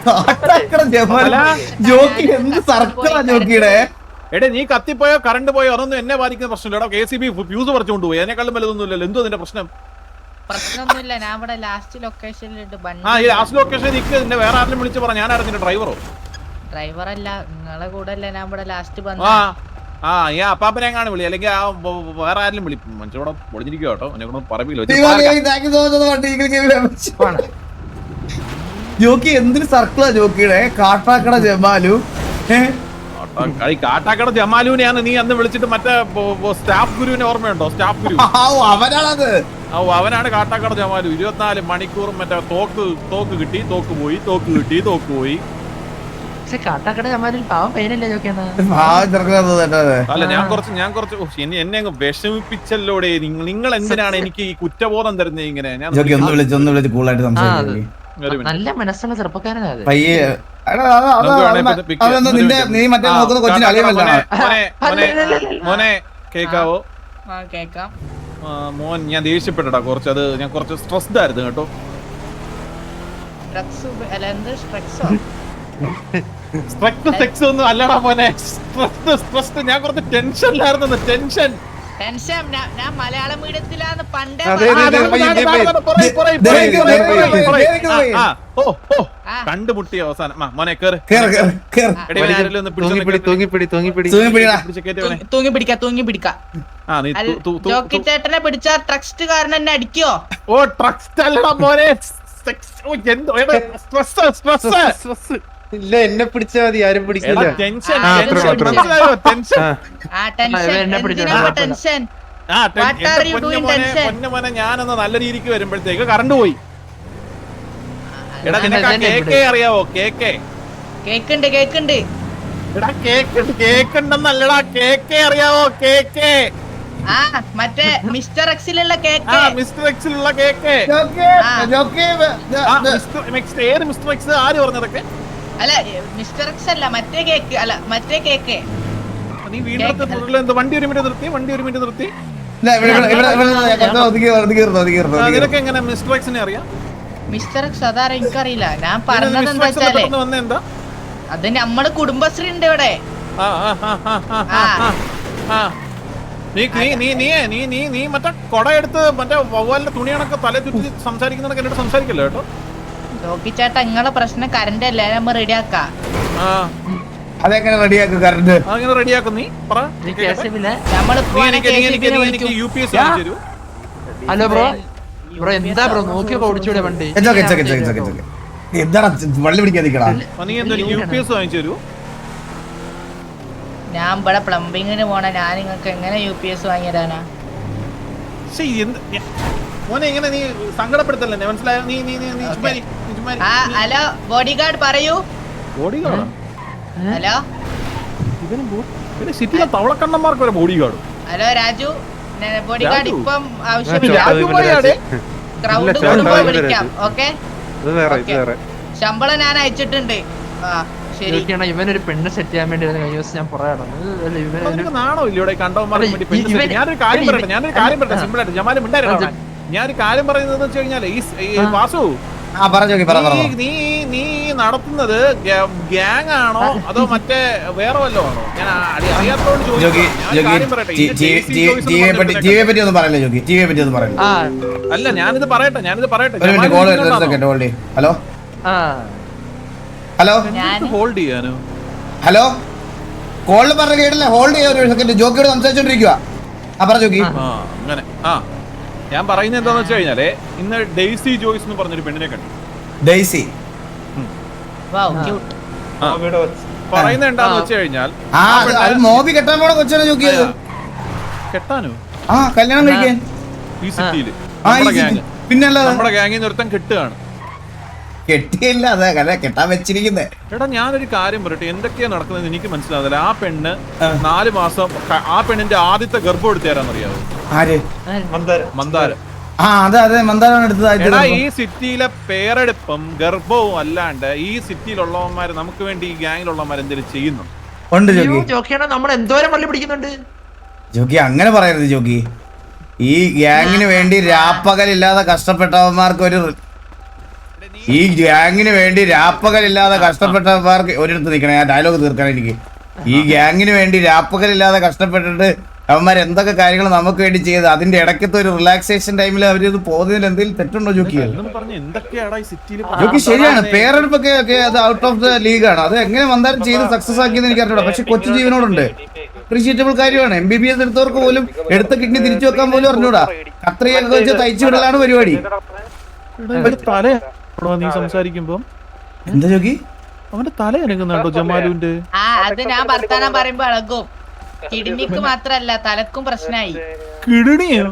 എടേ നീ കത്തിപ്പോയോ കറണ്ട് പോയോ അതൊന്നും എന്നെ ബാധിക്കുന്ന പ്രശ്നമില്ല. KCB ഫ്യൂസ് പറിച്ചുകൊണ്ട് പോയി, അതിനെക്കാളും വലുതൊന്നുമില്ലല്ലോ. എന്തോ അതിന്റെ പ്രശ്നം? പ്രശ്നമൊന്നുമില്ല. ഞാൻ ഇവിടെ ലാസ്റ്റ് ലൊക്കേഷനിലുണ്ട്. ഈ ലാസ്റ്റ് ലൊക്കേഷൻ നിൽക്കുക. നിന്നെ വേറെ ആരെങ്കിലും വിളിച്ച് പറ. ഞാനായിരുന്നു ഡ്രൈവറോ? ഡ്രൈവർ അല്ല, നിങ്ങളെ കൂടെ അല്ല ഞാൻ ഇവിടെ ലാസ്റ്റ് ആ ഈ അപ്പാപ്പനെ കാണും വിളി, അല്ലെങ്കിൽ ആ വേറെ ആരെങ്കിലും വിളി. മനുഷ്യവിടെ പൊളിഞ്ഞിരിക്കുക കേട്ടോ, എന്നെ കൊണ്ട് പറയില്ല. ജോക്കി എന്തൊരു സർക്കിളാ ജോക്കിയുടെ. കാട്ടാക്കട ജമാലു കാട്ടാക്കട ജമാലുവിനെയാണ് നീ അന്ന് വിളിച്ചിട്ട് മറ്റേ സ്റ്റാഫ് ഗുരുവിനെ ഓർമ്മയുണ്ടോ? സ്റ്റാഫ് ഗുരു അവനാണത്. അവനാണ് കാട്ടാക്കട ജമാലു. 24 മണിക്കൂറും മറ്റേ തോക്ക് കിട്ടി, തോക്ക് പോയി, തോക്ക് കിട്ടി, തോക്ക് പോയി. കാട്ടാക്കട ജമാലിൽ പാവം പയ്യനല്ലേ ജോക്കിയാണ്. അല്ല ഞാൻ കുറച്ച് എന്നെ അങ്ങ് വിഷമിപ്പിച്ചല്ലോടെ. നിങ്ങൾ എന്തിനാണ് എനിക്ക് ഈ കുറ്റബോധം തരുന്നത് ഇങ്ങനെ? ഞാൻ കൂളായിട്ട് സംസാരിക്കും. നല്ല മനസ്സുള്ള ചെറുപ്പക്കാരനാണ്. മോനെ കേക്കാവോ? മോൻ ഞാൻ ദേഷ്യപ്പെട്ടടാ കുറച്ച്. അത് ഞാൻ കുറച്ച് സ്ട്രെസ്ഡ് ആയിരുന്നു കേട്ടോ. സ്ട്രെക്സ് ഒന്നും അല്ലടാ മോനെ, സ്ട്രെസ്. ഞാൻ കുറച്ച് ടെൻഷനിലായിരുന്നു. ടെൻഷൻ ഞാൻ മലയാളം മീഡിയത്തിലാണ് പണ്ട്. കണ്ടുമുട്ടിയ അവസാനം മോനെ കേറ്. ചേട്ടനെ പിടിച്ച ട്രക്സ്റ്റ് കാരണം എന്നെ അടിക്കോ? ഓ ട്രക്സ്റ്റ് അല്ലടാ മോനെ, ഇല്ല എന്നെ പിടിച്ചാ മതി, ആരും പിടിക്കില്ല. പൊന്നുമോനെ ഞാനൊന്ന് നല്ല രീതിക്ക് വരുമ്പോഴത്തേക്ക് കറണ്ട് പോയി. എടാ നിനക്ക് അറിയാവോ? കേക്കുണ്ട് എടാ കേക്കുണ്ടെന്നല്ലടാ, അറിയാവോ? മറ്റേ മിസ്റ്റർ എക്സിലുള്ള കേക്ക്. മിസ്റ്റർ എക്സിലുള്ള കേക്ക്. ഏത് മിസ്റ്റർ എക്സ്? ആര് പറഞ്ഞതൊക്കെ? അല്ല മിസ്റ്റർ എക്സ് അല്ല, മറ്റേ കേക്ക്. അല്ല മറ്റേ കേക്ക്. നീ വീണ്ടും വണ്ടി ഒരു മിനിറ്റ് നിർത്തി. നിനക്ക് എങ്ങനെ മിസ്റ്റർ എക്സിനെ അറിയാം? മിസ്റ്റർ എക്സ് അതാരാ എനിക്കറിയില്ല. ഞാൻ പറഞ്ഞത് എന്താ വെച്ചാല് അത് നമ്മള് കുടുംബശ്രീ ഉണ്ട് ഇവിടെ. നീ മറ്റേ കൊട എടുത്ത് മറ്റേ വവ്വാലിന്റെ തുണിയാണൊക്കെ തല ചുറ്റി സംസാരിക്കുന്നതൊക്കെ എന്നോട് സംസാരിക്കല്ലോ കേട്ടോ. നോക്കിച്ചേട്ടാ നിങ്ങളെ പ്രശ്നം കറണ്ട് അല്ലേ, നമ്മൾ റെഡിയാക്കാം. അതെങ്ങനെ റെഡിയാക്കും? കറണ്ട് അങ്ങനെ റെഡിയാക്കും. നീ പറ. ഹലോ ബ്രോ, എന്താ ബ്രോ നോക്കിയൊക്കെ ഓടിച്ചൂടെ വണ്ടി? എന്താണ് വള്ളി പിടിക്കാൻ നിൽക്കണ? നീ എന്തൊരു UPS വാങ്ങിച്ചു തരൂ? ഞാൻ ഇവിടെ പ്ലംബിങ്ങിന് പോണ, ഞാൻ നിങ്ങൾക്ക് എങ്ങനെ UPS വാങ്ങിയതാനാ? മോനെ ഇങ്ങനെ നീ സങ്കടപ്പെടുത്തല്ലേ, മനസ്സിലായോ? ഹലോ ബോഡി ഗാർഡ് പറയൂ. ഹലോ സിറ്റിയിലെ തവളക്കണ്ണന്മാർക്ക് വരെ body guard. Hello Raju, body guard ഇപ്പം ആവശ്യമില്ല. ക്രൗഡ് കൂടുമ്പോ വിളിക്കാം. ഓക്കെ, ശമ്പളം ഞാൻ അയച്ചിട്ടുണ്ട്. ഇവനൊരു പെണ്ണ് സെറ്റ് ചെയ്യാൻ വേണ്ടി ഞാൻ നാണോ ഇല്ലൂടെ കണ്ടവന്മാർക്ക് വേണ്ടി? ഞാനൊരു കാര്യം പറയട്ടെ സിമ്പിളായിട്ട്. ജമാലും ഉണ്ടായിരുന്നു. ഞാനൊരു കാര്യം പറയുന്നത് വെച്ച് കഴിഞ്ഞാൽ ഈ വാസു, നീ നടത്തുന്നത് ഗ്യാങ് ആണോ അതോ മറ്റേ വേറെ വല്ലോ ആണോ? ഞാൻ അറിയാത്തോണ്ട് അല്ല. ഞാനിത് പറയട്ടെ. ഹലോ ഹലോ ഹോൾഡ് ചെയ്യാനോ? ഹലോ കോളിൽ പറഞ്ഞ കേട്ടില്ല. ഹോൾഡ് ചെയ്യാൻ ഒരു സെക്കൻഡ്. ജോക്കിയോട് സംസാരിച്ചോണ്ടിരിക്കുക. അങ്ങനെ ഞാൻ പറയുന്നത് എന്താന്ന് വെച്ച് കഴിഞ്ഞാല് ഇന്ന് ഡെയ്സി ജോയ്സ് എന്ന് പറഞ്ഞൊരു പെണ്ണിനെ കണ്ടു. ഡെയ്സി പറയുന്നത് എന്താന്ന് വെച്ച് കഴിഞ്ഞാൽ മോബി കെട്ടാൻ പോണ കൊച്ചാണ് ജോക്കിയത്. കെട്ടാനോ? ആ കല്യാണം കഴിക്കാൻ ഈ സിറ്റിയില് പിന്നല്ലാതെ നമ്മുടെ ഗ്യാങ്ങിൽ നിർത്താൻ കെട്ടുകയാണ്. കെട്ടിയില്ല, അതെ കെട്ടാൻ വെച്ചിരിക്കുന്നേ. എടാ ഞാനൊരു കാര്യം പറയട്ടെ, എന്തൊക്കെയാ നടക്കുന്നത് എനിക്ക് മനസ്സിലാവുന്നില്ല. ആ പെണ്ണ് 4 മാസം ആ പെണ്ണിന്റെ ആദ്യത്തെ ഗർഭം എടുത്തു തരാന്നറിയാവോ? ആര്? മന്ദാരം. അതെ മന്ദാരം എടുത്തത്. ഈ സിറ്റിയിലെ പേരെടുപ്പും ഗർഭവും അല്ലാണ്ട് ഈ സിറ്റിയിലുള്ളവന്മാര് നമുക്ക് വേണ്ടി ഈ ഗ്യാങ്ങിലുള്ളവന്മാർ എന്തെങ്കിലും ചെയ്യുന്നു? നമ്മൾ എന്തോരം വള്ളി പിടിക്കുന്നുണ്ട് ജോക്കി. അങ്ങനെ പറയരുത് ജോക്കി. ഈ ഗ്യാങ്ങിന് വേണ്ടി രാപ്പകലില്ലാതെ കഷ്ടപ്പെട്ടവന്മാർക്ക് ഒരിടത്ത് നിൽക്കണേ. ഞാൻ ഡയലോഗ് തീർക്കണം എനിക്ക്. ഈ ഗ്യാങ്ങിന് വേണ്ടി രാപ്പകലില്ലാതെ കഷ്ടപ്പെട്ടിട്ട് അവന്മാർ എന്തൊക്കെ കാര്യങ്ങൾ നമുക്ക് വേണ്ടി ചെയ്ത് അതിന്റെ ഇടയ്ക്കത്തെ ഒരു റിലാക്സേഷൻ ടൈമിൽ അവരത് പോകുന്നതിൽ എന്തെങ്കിലും തെറ്റുണ്ടോ ജോക്കി? ജോക്കി ശരിയാണ്, പേരെടുപ്പൊക്കെ അത് ഔട്ട് ഓഫ് ദ ലീഗാണ്. അത് എങ്ങനെ വന്നാലും ചെയ്ത് സക്സസ് ആക്കിയെന്ന് എനിക്ക് അറിഞ്ഞൂടാ. പക്ഷെ കൊച്ചു ജീവനോടുണ്ട്. അപ്രീഷിയേറ്റബിൾ കാര്യമാണ്. MBBS എടുത്തവർക്ക് പോലും എടുത്ത കിഡ്നി തിരിച്ചു വെക്കാൻ പോലും അറിഞ്ഞൂടാ. കത്രിയൊക്കെ വെച്ച് തയ്ച്ചു വിടലാണ് പരിപാടി. നീ സംസാരിക്കുമ്പോ എന്താ ജോക്കി? അവന്റെ തല അനങ്ങുന്നുണ്ടോ ജമാലുവിന്റെ? അത് ഞാൻ വർത്താനം പറയുമ്പോ ഇളകും. കിഡ്നിക്ക് മാത്രല്ല തലക്കും പ്രശ്നമായി. കിഡ്നിയോ?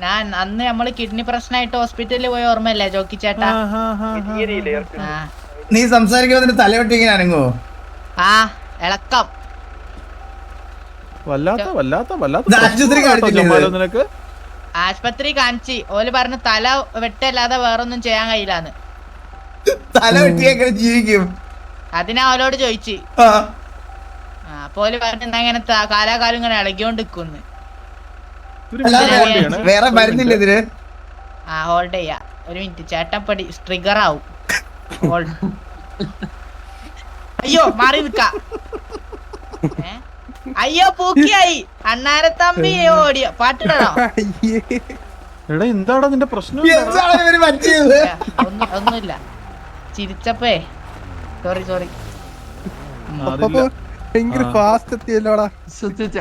ഞാൻ അന്ന് നമ്മള് കിഡ്നി പ്രശ്നമായിട്ട് ഹോസ്പിറ്റലിൽ പോയ ഓർമ്മയല്ലേ ജോക്കി ചേട്ടാ? നീ സംസാരിക്കുമ്പോ നിന്റെ തലവെട്ടി ഇങ്ങനെ അനങ്ങോ? ഇളക്കം നിനക്ക്. ആശുപത്രി കാണിച്ച് ഓല് പറഞ്ഞു തല വെട്ടല്ലാതെ വേറൊന്നും ചെയ്യാൻ കഴിയില്ലാന്ന്. തല വെട്ടിയൊക്കെ ജീവിക്കും. അതിനാ അവരോട് ചോദിച്ചു. അപ്പൊ ഓല് പറഞ്ഞു എന്നാ ഇങ്ങനെ കാലാകാലം ഇങ്ങനെ ഇളകിയോണ്ട് നിക്കുന്നു. വേറെ മരുന്നില്ല ഇതിന്. ഹോൾഡ് ചെയ്യാ. ഒരു മിനിറ്റ് ചേട്ടപ്പടി ട്രിഗർ ആവും. അയ്യോ മാറി നിക്ക. അയ്യോ പൂക്കിയായി അണ്ണാരത്തമ്പി ഓടിയ പാട്ടിടണോ? എടാ എന്താടാ നിന്റെ പ്രശ്നം? ഒന്നുമില്ല ചിരിച്ചപ്പേ. സോറി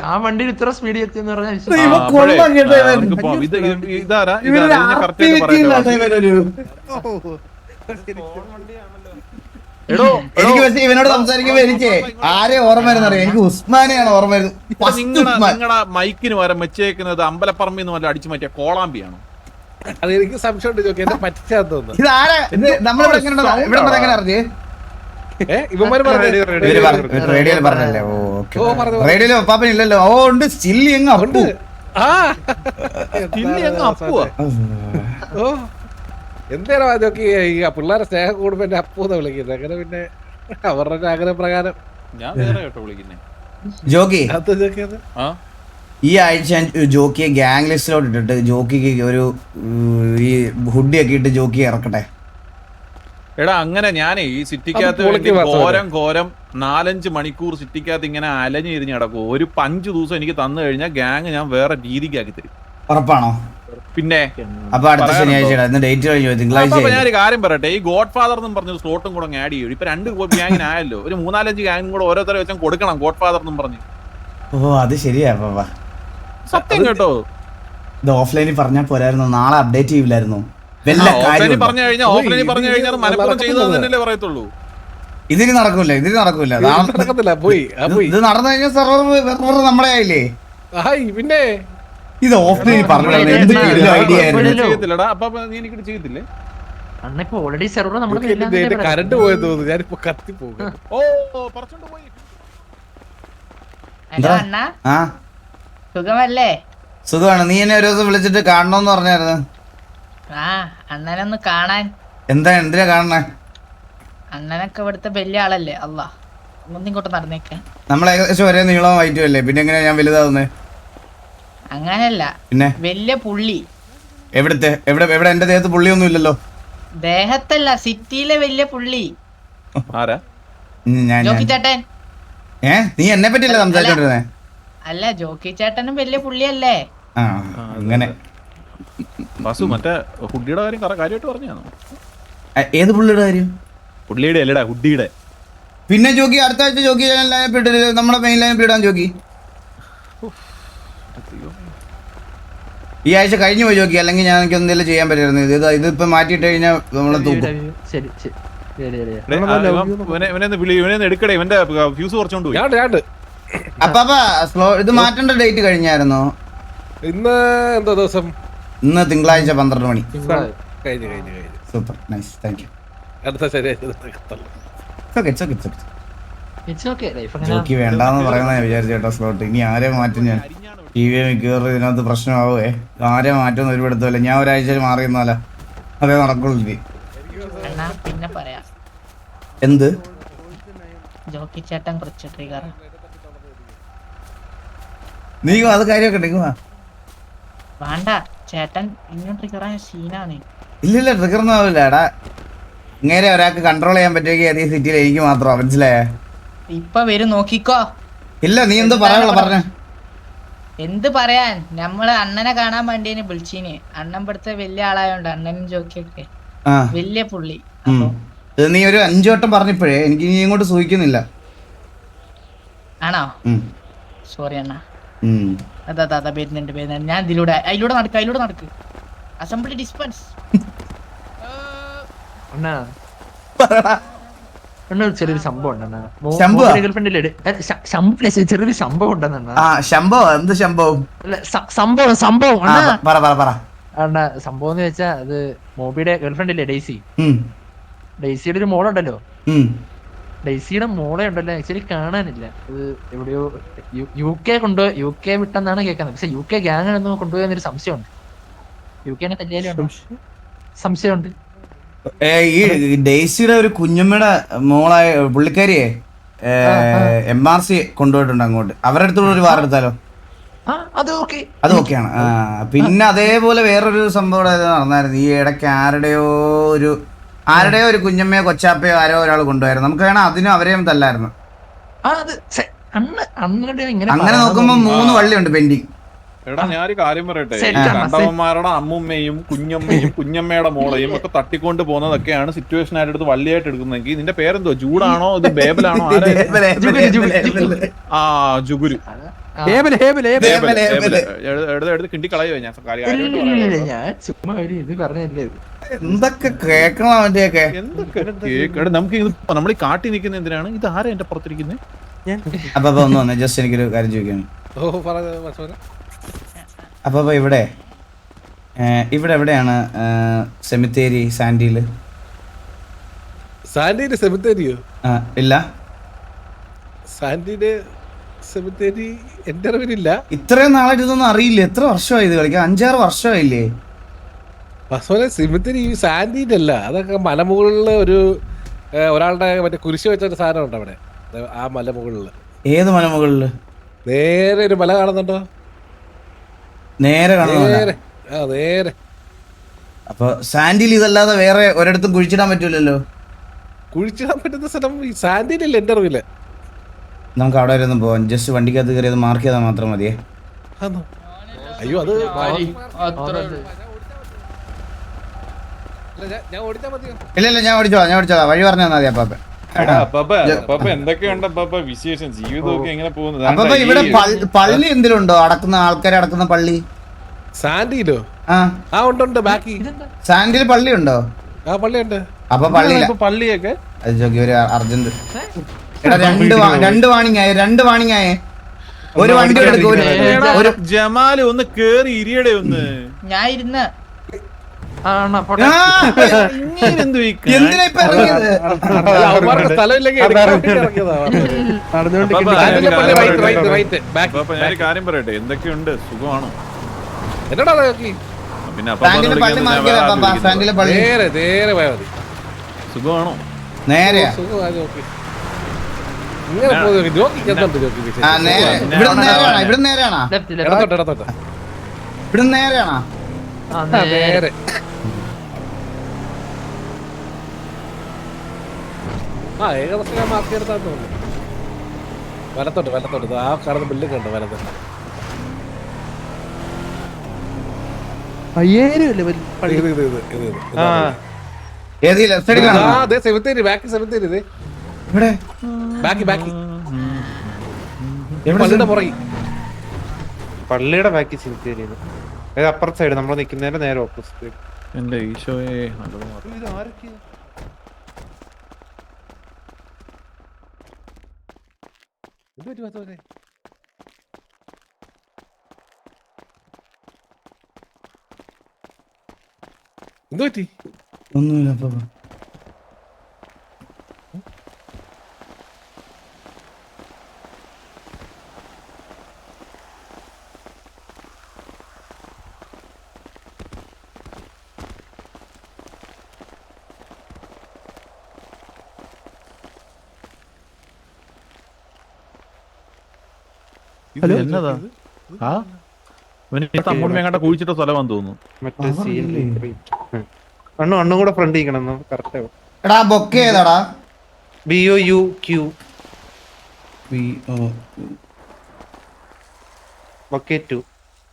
ആ വണ്ടിയിൽ ഇത്ര സ്പീഡിൽ എത്തിയെന്ന് പറഞ്ഞാൽ എനിക്ക് പക്ഷേ ഇവനോട് സംസാരിക്കുമ്പോ എനിക്ക് ആരെ ഓർമ്മ വരുന്നറിയാം. എനിക്ക് ഉസ്മാനെയാണ് ഓർമ്മ വരുന്നത്. നിങ്ങളുടെ മൈക്കിന് വരെ വെച്ചേക്കുന്നത് അമ്പലപ്പറമ്പിൽ നിന്ന് അടിച്ചു മാറ്റിയ കോളാമ്പിയാണോ? അതെനിക്ക് സംശയമുണ്ട് ചോദിക്കാൻ. എന്നെ പറ്റിച്ചാന്ന് തോന്നുന്നു. ഇത് ആരാ? നമ്മളിവിടെ എങ്ങനെ അറിഞ്ഞേ? റേഡിയോയിൽ പറഞ്ഞല്ലേ? റേഡിയോയില് പാപ്പനില്ലല്ലോ. ഓ ഉണ്ട്. ചില്ലി എങ്ങ അപ്പു. എന്തായാലും അതൊക്കെ പിള്ളേരെ സ്നേഹം കൂടുമ്പോ എന്റെ അപ്പൂന്ന് വിളിക്കുന്നത്. അങ്ങനെ പിന്നെ അവരുടെ ആഗ്രഹപ്രകാരം ഞാൻ വേറെ കേട്ടോ വിളിക്കുന്നേ. ജോക്കി ഈ ആഴ്ച ജോക്കിയെ ഗ്യാങ് ലിസ്റ്റിലോട്ട് ഇട്ടിട്ട് ജോക്കിക്ക് ഒരു ഈ ഹുഡിയൊക്കെ ഇട്ട് ജോക്കി ഇറക്കട്ടെ. എടാ അങ്ങനെ ഞാനേ ഈ സിറ്റിക്കകത്ത് ഘോരം 4-5 മണിക്കൂർ സിറ്റിക്കകത്ത് ഇങ്ങനെ അലഞ്ഞു തിരിഞ്ഞ് കിടക്കും. ഒരു 5 ദിവസം എനിക്ക് തന്നു കഴിഞ്ഞാൽ ഗ്യാങ് ഞാൻ വേറെ രീതിക്കാക്കി തരും. ഉറപ്പാണോ? പിന്നെ അപ്പൊ അടുത്ത ശനിയാഴ്ച ഡേറ്റ് കഴിഞ്ഞു തിങ്കളാഴ്ച. ഞാനൊരു കാര്യം പറയട്ടെ. ഈ ഗോഡ് ഫാദർ എന്നും പറഞ്ഞ സ്ലോട്ടും കൂടെ ആഡ് ചെയ്യും. ഇപ്പൊ 2 ഗ്യാങ്ങിനായല്ലോ. ഒരു 3-4-5 ഗ്യാങ്ങും കൂടെ ഓരോരുത്തരെ വെച്ചാൽ കൊടുക്കണം ഗോഡ് ഫാദർ എന്നും പറഞ്ഞു. ഓ അത് ശരിയാ. സത്യം കേട്ടോ. ഇത് ഓഫ്ലൈനിൽ പറഞ്ഞാൽ പോരായിരുന്നു. നാളെ അപ്ഡേറ്റ് ചെയ്യില്ലായിരുന്നു. പറഞ്ഞു കഴിഞ്ഞാൽ മലപ്പുറം ചെയ്തതെന്നല്ലേ പറയത്തുള്ളൂ. ഇതിന് നടക്കൂല. ഇത് നടന്നു കഴിഞ്ഞാൽ സെർവർ നമ്മളെ ആയില്ലേ? പിന്നെ ഇത് ഓഫ്ലൈനിൽ പറഞ്ഞു ഐഡിയ ചെയ്യത്തില്ലേ? ഓൾറെഡി സെർവർ കറണ്ട് പോയെന്ന് തോന്നുന്നു. ഞാനിപ്പോ കത്തി പോകും. സുഖമല്ലേ? സുഖമാണ്. നീ എന്നെ ഒരു ദിവസം വിളിച്ചിട്ട് കാണണോന്ന് പറഞ്ഞായിരുന്നു. അണ്ണനൊന്ന് കാണാൻ. എന്തിനാ കാണണേ? അണ്ണനൊക്കെ ഇവിടുത്തെ വലിയ ആളല്ലേ. അല്ലാ ഒന്നിങ്ങോട്ട് നടന്നേക്കെ. നമ്മൾ ഏകദേശം ഒരേ നീളം വൈറ്റും അല്ലേ? പിന്നെ എങ്ങനെയാ ഞാൻ വലുതാവുന്നേ? അങ്ങനല്ല, പിന്നെ വലിയ പുള്ളി. എവിടത്തെ? എവിടെ എന്റെ ദേഹത്ത് പുള്ളിയൊന്നും ഇല്ലല്ലോ. ദേഹത്തല്ല, സിറ്റിയിലെ വലിയ പുള്ളി. ആരാ? ജോക്കി ചേട്ടൻ. നീ എന്നെ പറ്റിയല്ലേ സംസാരിച്ചോണ്ടിരുന്നേ? അല്ല, ജോക്കി ചേട്ടനും വലിയ പുള്ളിയല്ലേ? അങ്ങനെ മറ്റേ ഹുഡിയുടെ കാര്യം കാര്യമായിട്ട് പറഞ്ഞാണോ? ഏത് പുള്ളിയുടെ കാര്യം? പുള്ളിയുടെ അല്ലടാ, ഹുഡിയുടെ. പിന്നെ ജോക്കി അടുത്ത ആഴ്ച ജോക്കി നമ്മളെ മെയിൻ ലൈൻ ഇടാൻ ജോക്കി. ഈ ആഴ്ച കഴിഞ്ഞു പോയി ജോക്കി. അല്ലെങ്കിൽ ഞാൻ എനിക്ക് എന്തെങ്കിലും ചെയ്യാൻ പറ്റുമായിരുന്നു. ഇതിപ്പോ മാറ്റിയിട്ട് കഴിഞ്ഞാൽ നമ്മളെ തൂക്കും. എടുക്കടേ, ഇവന്റെ ഫ്യൂസ് കുറച്ചോണ്ട് പോയി. അപ്പൊ ഇത് മാറ്റേണ്ട ഡേറ്റ് കഴിഞ്ഞായിരുന്നോ? ഇന്ന് എന്താ ദിവസം? ഇന്ന് തിങ്കളാഴ്ച 12 മണി. Super nice, thank you. Jockey വേണ്ടാന്ന് പറയുന്ന വിചാരിച്ചു കേട്ടോ സ്ലോട്ട്. ഇനി ആരെ മാറ്റും ഞാൻ? TV മിക്കവാറും ഇതിനകത്ത് പ്രശ്നമാവേ. ആരെ മാറ്റുമെന്ന് ഒരുപെടുത്തല്ലേ. ഞാൻ ഒരാഴ്ച മാറിയെന്നല്ല, അതേ നടക്കുള്ളൂ. പിന്നെ പറയാം. എന്ത്? ജോക്കി ചേട്ടൻ കുറച്ച് ട്രിഗർ. നീ അത് കാര്യമൊക്കെ വേണ്ട ചേട്ടൻ ഇങ്ങനെ ട്രിഗറായ സീനാണ്. ഇല്ലില്ല, ട്രിഗറൊന്നും ആവില്ല. എടാ ഇങ്ങനെ ഒരാൾക്ക് കൺട്രോൾ ചെയ്യാൻ പറ്റുമെങ്കിൽ അതേ സിറ്റിയിൽ എനിക്ക് മാത്രമാ. മനസ്സിലായേ? ഇപ്പൊ വരും നോക്കിക്കോ. ഇല്ല, നീ എന്ത് പറയാനുള്ള പറഞ്ഞ? എന്ത് പറയാൻ, നമ്മള് അണ്ണനെ കാണാൻ വേണ്ടിയാണ് വിളിച്ചീന്. അണ്ണൻ ഇവിടുത്തെ വലിയ ആളായോണ്ട് അണ്ണനും ജോക്കിയൊക്കെ വലിയ പുള്ളി. നീ ഒരു 5 വട്ടം പറഞ്ഞപ്പോഴേ എനിക്ക് ഇനി ഇങ്ങോട്ട് സൂഹിക്കുന്നില്ല. ആണോ? സോറി അണ്ണ. അതാ വരുന്നുണ്ട്. ഞാൻ അതിലൂടെ നടക്ക്. Assembly dispense. ചെറിയൊരു സംഭവം ഉണ്ടെന്നാ ചെറിയൊരു സംഭവം ഉണ്ടെന്നാ സംഭവം എന്ന് വെച്ചാ അത് മോബിയുടെ ഗേൾഫ്രണ്ട് ഇല്ലേ ഡെയ്സി. ഡെയ്സിയുടെ ഒരു മോളുണ്ടല്ലോ. ഡെയ്സിയുടെ മോളെ ഉണ്ടല്ലോ ആക്ച്വലി കാണാനില്ല. അത് എവിടെയോ യു കെ വിട്ടെന്നാണ് കേൾക്കുന്നത്. പക്ഷെ UK ഗ്യാങ് ആണെന്ന് കൊണ്ടുപോയെന്നൊരു സംശയമുണ്ട്. UK തല്ലിയാലും സംശയമുണ്ട്. ഈ ഡെയ്സിയുടെ ഒരു കുഞ്ഞമ്മയുടെ മോളായ പുള്ളിക്കാരിയെ MRC കൊണ്ടുപോയിട്ടുണ്ട് അങ്ങോട്ട്. അവരുടെ അടുത്തുള്ള ഒരു വാർ എടുത്താലോ? അത് ഓക്കെയാണ്. പിന്നെ അതേപോലെ വേറൊരു സംഭവം നടന്നായിരുന്നു ഈ ഇടയ്ക്ക്. ആരുടെയോ ഒരു കുഞ്ഞമ്മയോ കൊച്ചാപ്പയോ ആരോ ഒരാൾ കൊണ്ടുപോയിരുന്നു. നമുക്ക് വേണം അതിനും അവരെയും തല്ലായിരുന്നു. അങ്ങനെ നോക്കുമ്പോ 3 വള്ളിയുണ്ട് പെൻഡിങ്. എടാ ഞാനൊരു കാര്യം പറയട്ടെ, കണ്ടവന്മാരുടെ അമ്മുമ്മയും കുഞ്ഞമ്മയും കുഞ്ഞമ്മയുടെ മോളെയും ഒക്കെ തട്ടിക്കൊണ്ട് പോകുന്നതൊക്കെയാണ് സിറ്റുവേഷൻ ആയിട്ട് എടുത്ത് വള്ളിയായിട്ട് എടുക്കുന്നതെങ്കിൽ നിന്റെ പേരെന്തോ? ജൂഡാണോ ഇത് ബേബലാണോ? ജുഗുരു. എടുത്ത് കിണ്ടി കളയോ? ഞാൻ എന്തൊക്കെ കേക്കണം അവന്റെയൊക്കെ. എന്തൊക്കെ നമുക്ക് നമ്മൾ ഈ കാട്ടി നിൽക്കുന്ന എന്തിനാണ്? ഇത് ആരാ എന്റെ പുറത്തിരിക്കുന്നത്? അപ്പൊ ഒന്ന് വന്നേ, ജസ്റ്റ് എനിക്കൊരു കാര്യം ചോദിക്കാണ്. അപ്പൊ ഇവിടെ എവിടെയാണ് സെമിത്തേരി? സാൻഡിയില് സെമിത്തേരിയോ? ഇല്ല, സാൻഡിയില് സെമിത്തേരി എന്റെ അറിവിലില്ല. ഇത്രയും നാളായിട്ട് ഇതൊന്നും അറിയില്ല. എത്ര വർഷമായി ഇത് കളിക്കാൻ? 5-6 വർഷമായില്ലേ? സെമിത്തേരി സാൻഡിയുടെ അല്ല, അതൊക്കെ മലമുകളില് ഒരാളുടെ മറ്റേ കുരിശ് വെച്ചൊരു സാധനം ഉണ്ട് അവിടെ. ആ മലമുകളില്. ഏത് മലമുകളില്? നേരെ ഒരു മല കാണുന്നുണ്ടോ? നേരെ നേരെ. അപ്പൊ സാൻഡിൽ ഇതല്ലാതെ വേറെ ഒരിടത്തും കുഴിച്ചിടാൻ പറ്റൂലല്ലോ? കുഴിച്ചിടാൻ പറ്റുന്ന സ്ഥലം ഈ സാൻഡിയിലല്ല എന്റെ അറിവില്ല. നമുക്ക് അവിടെ വരെ ഒന്നും പോവാം. ജസ്റ്റ് വണ്ടിക്കകത്ത് കയറിയത് മാർക്ക് ചെയ്താൽ മാത്രം മതിയേ. അയ്യോ അത് ഞാൻ ഓടിച്ചാ മതിയോ? ഇല്ല ഞാൻ ഓടിച്ചോളാം. വഴി പറഞ്ഞു തന്നാ മതി. അപ്പാപ്പ എന്തൊക്കെയുണ്ട് വിശേഷം? ജീവിതമൊക്കെ എങ്ങനെ പോകുന്നത്? അപ്പൊ ഇവിടെ പള്ളി എന്തിലുണ്ടോ? അടക്കുന്ന ആൾക്കാരെ അടക്കുന്ന പള്ളി സാൻഡിയിലോ? ഉണ്ട്. ബാക്കി സാൻഡിൽ പള്ളി ഉണ്ടോ? പള്ളിയുണ്ട്. അപ്പൊ പള്ളിയൊക്കെ ഒരു അർജന്റ്. എടാ 2 വാണിംഗ് ആയേ. ഒരു വണ്ടി എടുക്കും. ജമാല് ഒന്ന് കേറി ഇരിയടെ ഒന്ന്. ഞാൻ ഇരുന്ന എന്തിനാ ഇപ്പൊ ഇറങ്ങിയത്? ഞാൻ കാര്യം പറയട്ടെ, എന്തൊക്കെയുണ്ട്? സുഖമാണോ? പിന്നെ സുഖമാണോ? നേരെ ഇവിടെ നേരെയാണോ? ഏകദേശം ഞാൻ മാർക്ക് എടുത്താൽ തോന്നുന്നു. വലത്തോട്ട് ആ കാണുന്ന ബിൽഡിംഗ് ഉണ്ട് വലത്തോട്ട്. 5000 സെമിത്തേരി ബാക്കി പള്ളിയുടെ ബാക്കി സെമിത്തേരി. അപ്പുറത്തെ സൈഡ് നമ്മൾ നിൽക്കുന്നതിന്റെ നേരെ ഓപ്പോസിറ്റ്. എന്റെ ഈശോയെ, ഒന്നുമില്ല. എന്നതാ? തമ്മൂടെ എങ്ങാണ്ട കുഴിച്ചിട്ട സ്ഥലമാണെന്ന് തോന്നുന്നു. അണ്ണും കൂടെ ഫ്രണ്ട് ഇരിക്കണം. കറക്റ്റ് ആവും. എടാ ബൊക്കെ ഏതാടാ? BOUQ ബൊക്കെ 2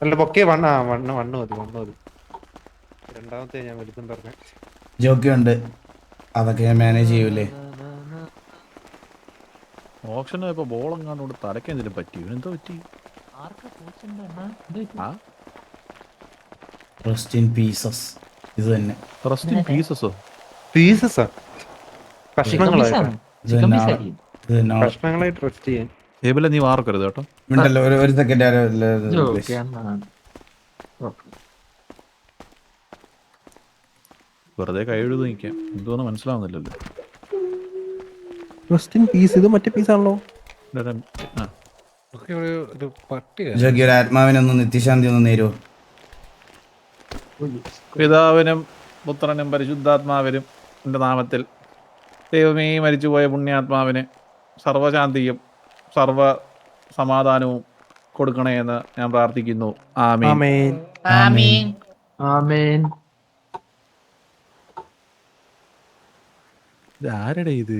അല്ല ബൊക്കെ 1. വണ്ണ് മതി. രണ്ടാമത്തെ ഞാൻ വലുതും പറഞ്ഞ ജോക്കിയുണ്ട്. അതൊക്കെ ഞാൻ മാനേജ് ചെയ്യൂലേ? ഓപ്ഷന് ഇപ്പൊ ബോളെങ്ങാണ്ട് തലക്കെന്തിനും പറ്റി എന്തോ പറ്റി റെസ്റ്റ് ഇൻ പീസസ്. ഇത് തന്നെ റെസ്റ്റ് ഇൻ പീസസോ? പീസസാ കഷ്ണങ്ങളായിട്ട് ഇത് തന്നെ ആള്. ഇത് തന്നെ ആള്. കഷ്ണങ്ങളായിട്ട് റെസ്റ്റ് ചെയ്യാൻ. ടേബിളിൽ നീ വാർക്കരുത് കേട്ടോ. ഉണ്ടല്ലോ ഒരു സെക്കൻഡ്. വെറുതെ കൈ എഴുതി നിൽക്കാം, എന്തോന്ന് മനസ്സിലാവുന്നില്ലല്ലോ. Rest in peace. ഇത് മറ്റേ പീസാണല്ലോ. ആ, ഒരു പട്ടി ജോഗി ഒരു ആത്മാവിനൊന്ന് നിത്യശാന്തി ഒന്ന് നേരുവോ? പിതാവിനും പുത്രനും പരിശുദ്ധാത്മാവിനും എൻ്റെ നാമത്തിൽ ദൈവമേ മരിച്ചുപോയ പുണ്യാത്മാവിന് സർവശാന്തിയും സർവ സമാധാനവും കൊടുക്കണേ എന്ന് ഞാൻ പ്രാർത്ഥിക്കുന്നു. ആമീൻ. ആമേൻ. ആമീൻ. ആമേൻ. ഇത് ആരുടെ ഇത്?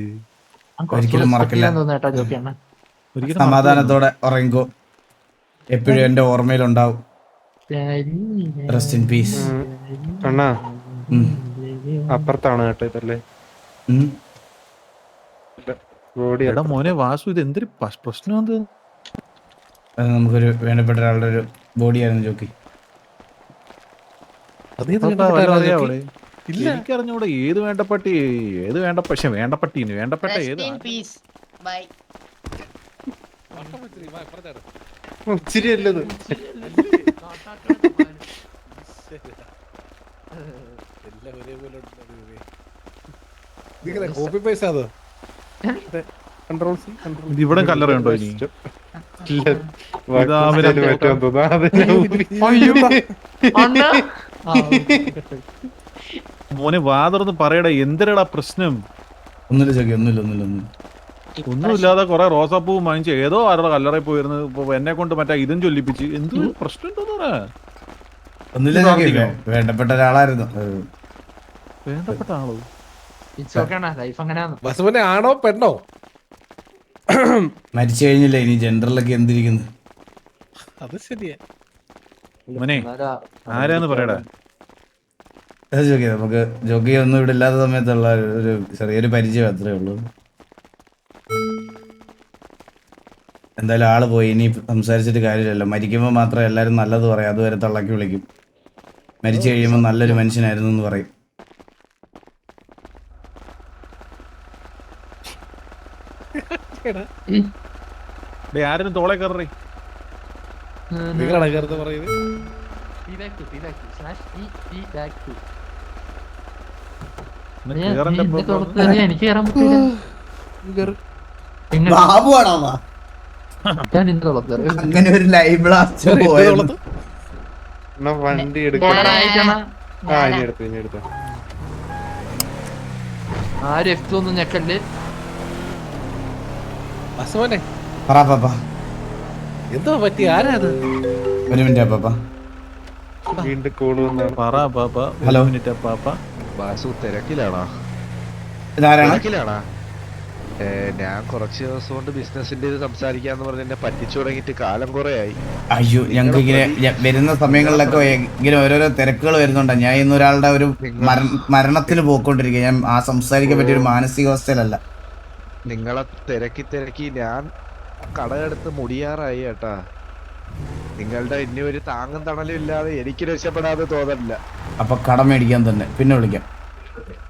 ഒരിക്കലും മറക്കില്ല. കേട്ടോ ജോക്കിയാണ്. ഒരിക്കലും സമാധാനത്തോടെ ഉറങ്ങിക്കോ, എപ്പോഴും എന്റെ ഓർമ്മയിലുണ്ടാവും. Rest in peace. അണ്ണാ അപ്പുറത്താണ് കേട്ടോ ഇതല്ലേ ബോഡി. എടാ മോനെ വാസു, ഇത് എന്തൊരു പ്രശ്നം? എന്ത് അത് നമുക്കൊരു വേണ്ടപ്പെട്ട ഒരാളുടെ ഒരു ബോഡിയായിരുന്നു ജോക്കി. എനിക്കറിഞ്ഞൂടെ ഏത് വേണ്ടപ്പട്ടി ഏത് വേണ്ട, പക്ഷെ വേണ്ടപ്പട്ടീന് വേണ്ടപ്പെട്ട ഏത് Rest in peace. Bye. ഇച്ചിരി അല്ലത്. കോപ്പി പൈസ അത് കൺട്രോൾ സി കൺട്രോൾ. ഇത് ഇവിടെ കല്ലറയുണ്ടോ ഇനി? മോനെ വാതർന്ന് പറയടാ, എന്തിനടാ പ്രശ്നം? ഒന്നുമില്ല ജോക്കി, ഒന്നുമില്ല. ഒന്നുമില്ലാതെ കൊറേ റോസാപ്പൂവും വാങ്ങിച്ച് ഏതോ ആരുടെ കല്ലറയിൽ പോയിരുന്നു. ഇപ്പൊ എന്നെ കൊണ്ട് മറ്റേ ഇതും ചൊല്ലിപ്പിച്ച് എന്ത് പ്രശ്നം ഉണ്ടോന്ന് പറയാ. ഒന്നുമില്ല ജോക്കി, വേണ്ടപ്പെട്ട ഒരാളായിരുന്നു. വേണ്ടപ്പെട്ട ആളോ? ലൈഫ് അങ്ങനെയാണ്. ബസുവിനെ ആണോ പെണ്ണോ? മരിച്ചു കഴിഞ്ഞില്ല, ഇനി ജെൻഡറിലൊക്കെ എന്തിരിക്കുന്നു. അത് ശരിയാ. മോനെ ആരാന്ന് പറയടാ. ജോക്കി, നമുക്ക് ജോക്കി ഒന്നും ഇവിടെ ഇല്ലാത്ത സമയത്തുള്ള ഒരു ചെറിയൊരു പരിചയം അത്രേ ഉള്ളൂ. എന്തായാലും ആള് പോയി, ഇനി സംസാരിച്ചിട്ട് കാര്യമില്ലല്ലോ. മരിക്കുമ്പോൾ മാത്രമേ എല്ലാവരും നല്ലത് പറയും, അതുവരെ തള്ളക്കി വിളിക്കും. മരിച്ചു കഴിയുമ്പോൾ നല്ലൊരു മനുഷ്യനായിരുന്നു എന്ന് പറയും. ആരും തോളെ കയറി നിങ്ങളാണ് കയറുന്നത് പറയുന്നത്. എനിക്ക് കയറാൻ പറ്റില്ല. ബാബുവാണോ അങ്ങനെ ഒരു ലൈവ് ബ്ലാസ്റ്റ് പോയത്? വണ്ടി എടുക്കണം. ആരും എഫ് ഒന്നും ഞെക്കല്ലേ. ബസുവിനെ പറ പാപ്പ. എന്തോ പറ്റി? ആരാ അത്? ഒരു മിനിറ്റ് പാപ്പ. വീണ്ടും കോള് വന്നാണ്. പറ പാപ്പ. ഹലോ മിനിറ്റ് പാപ്പ. വാസു തിരക്കിലാണോ? ഇതാരാണ്? ഞാൻ കുറച്ച് ദിവസം കൊണ്ട് ബിസിനസിന്റെ ഇത് സംസാരിക്കാന്ന് പറഞ്ഞ് എന്നെ പറ്റിച്ചു തുടങ്ങിയിട്ട് കാലം കുറെ ആയി. അയ്യോ, ഞങ്ങൾക്ക് ഇങ്ങനെ വരുന്ന സമയങ്ങളിലൊക്കെ ഇങ്ങനെ ഓരോരോ തിരക്കുകൾ വരുന്നുണ്ട്. ഞാൻ ഇന്ന് ഒരാളുടെ ഒരു മരണത്തിന് പോയിക്കൊണ്ടിരിക്കുക. ഞാൻ ആ സംസാരിക്കാൻ പറ്റിയ ഒരു മാനസികാവസ്ഥയിലല്ല. നിങ്ങളെ തിരക്കി ഞാൻ കടയെടുത്ത് മുടിയാറായി കേട്ടാ. നിങ്ങളുടെ ഇനി ഒരു താങ്ങും തണലും ഇല്ലാതെ എനിക്ക് രക്ഷപ്പെടാതെ തോന്നില്ല. അപ്പൊ കടം മേടിക്കാൻ തന്നെ പിന്നെ വിളിക്കാം.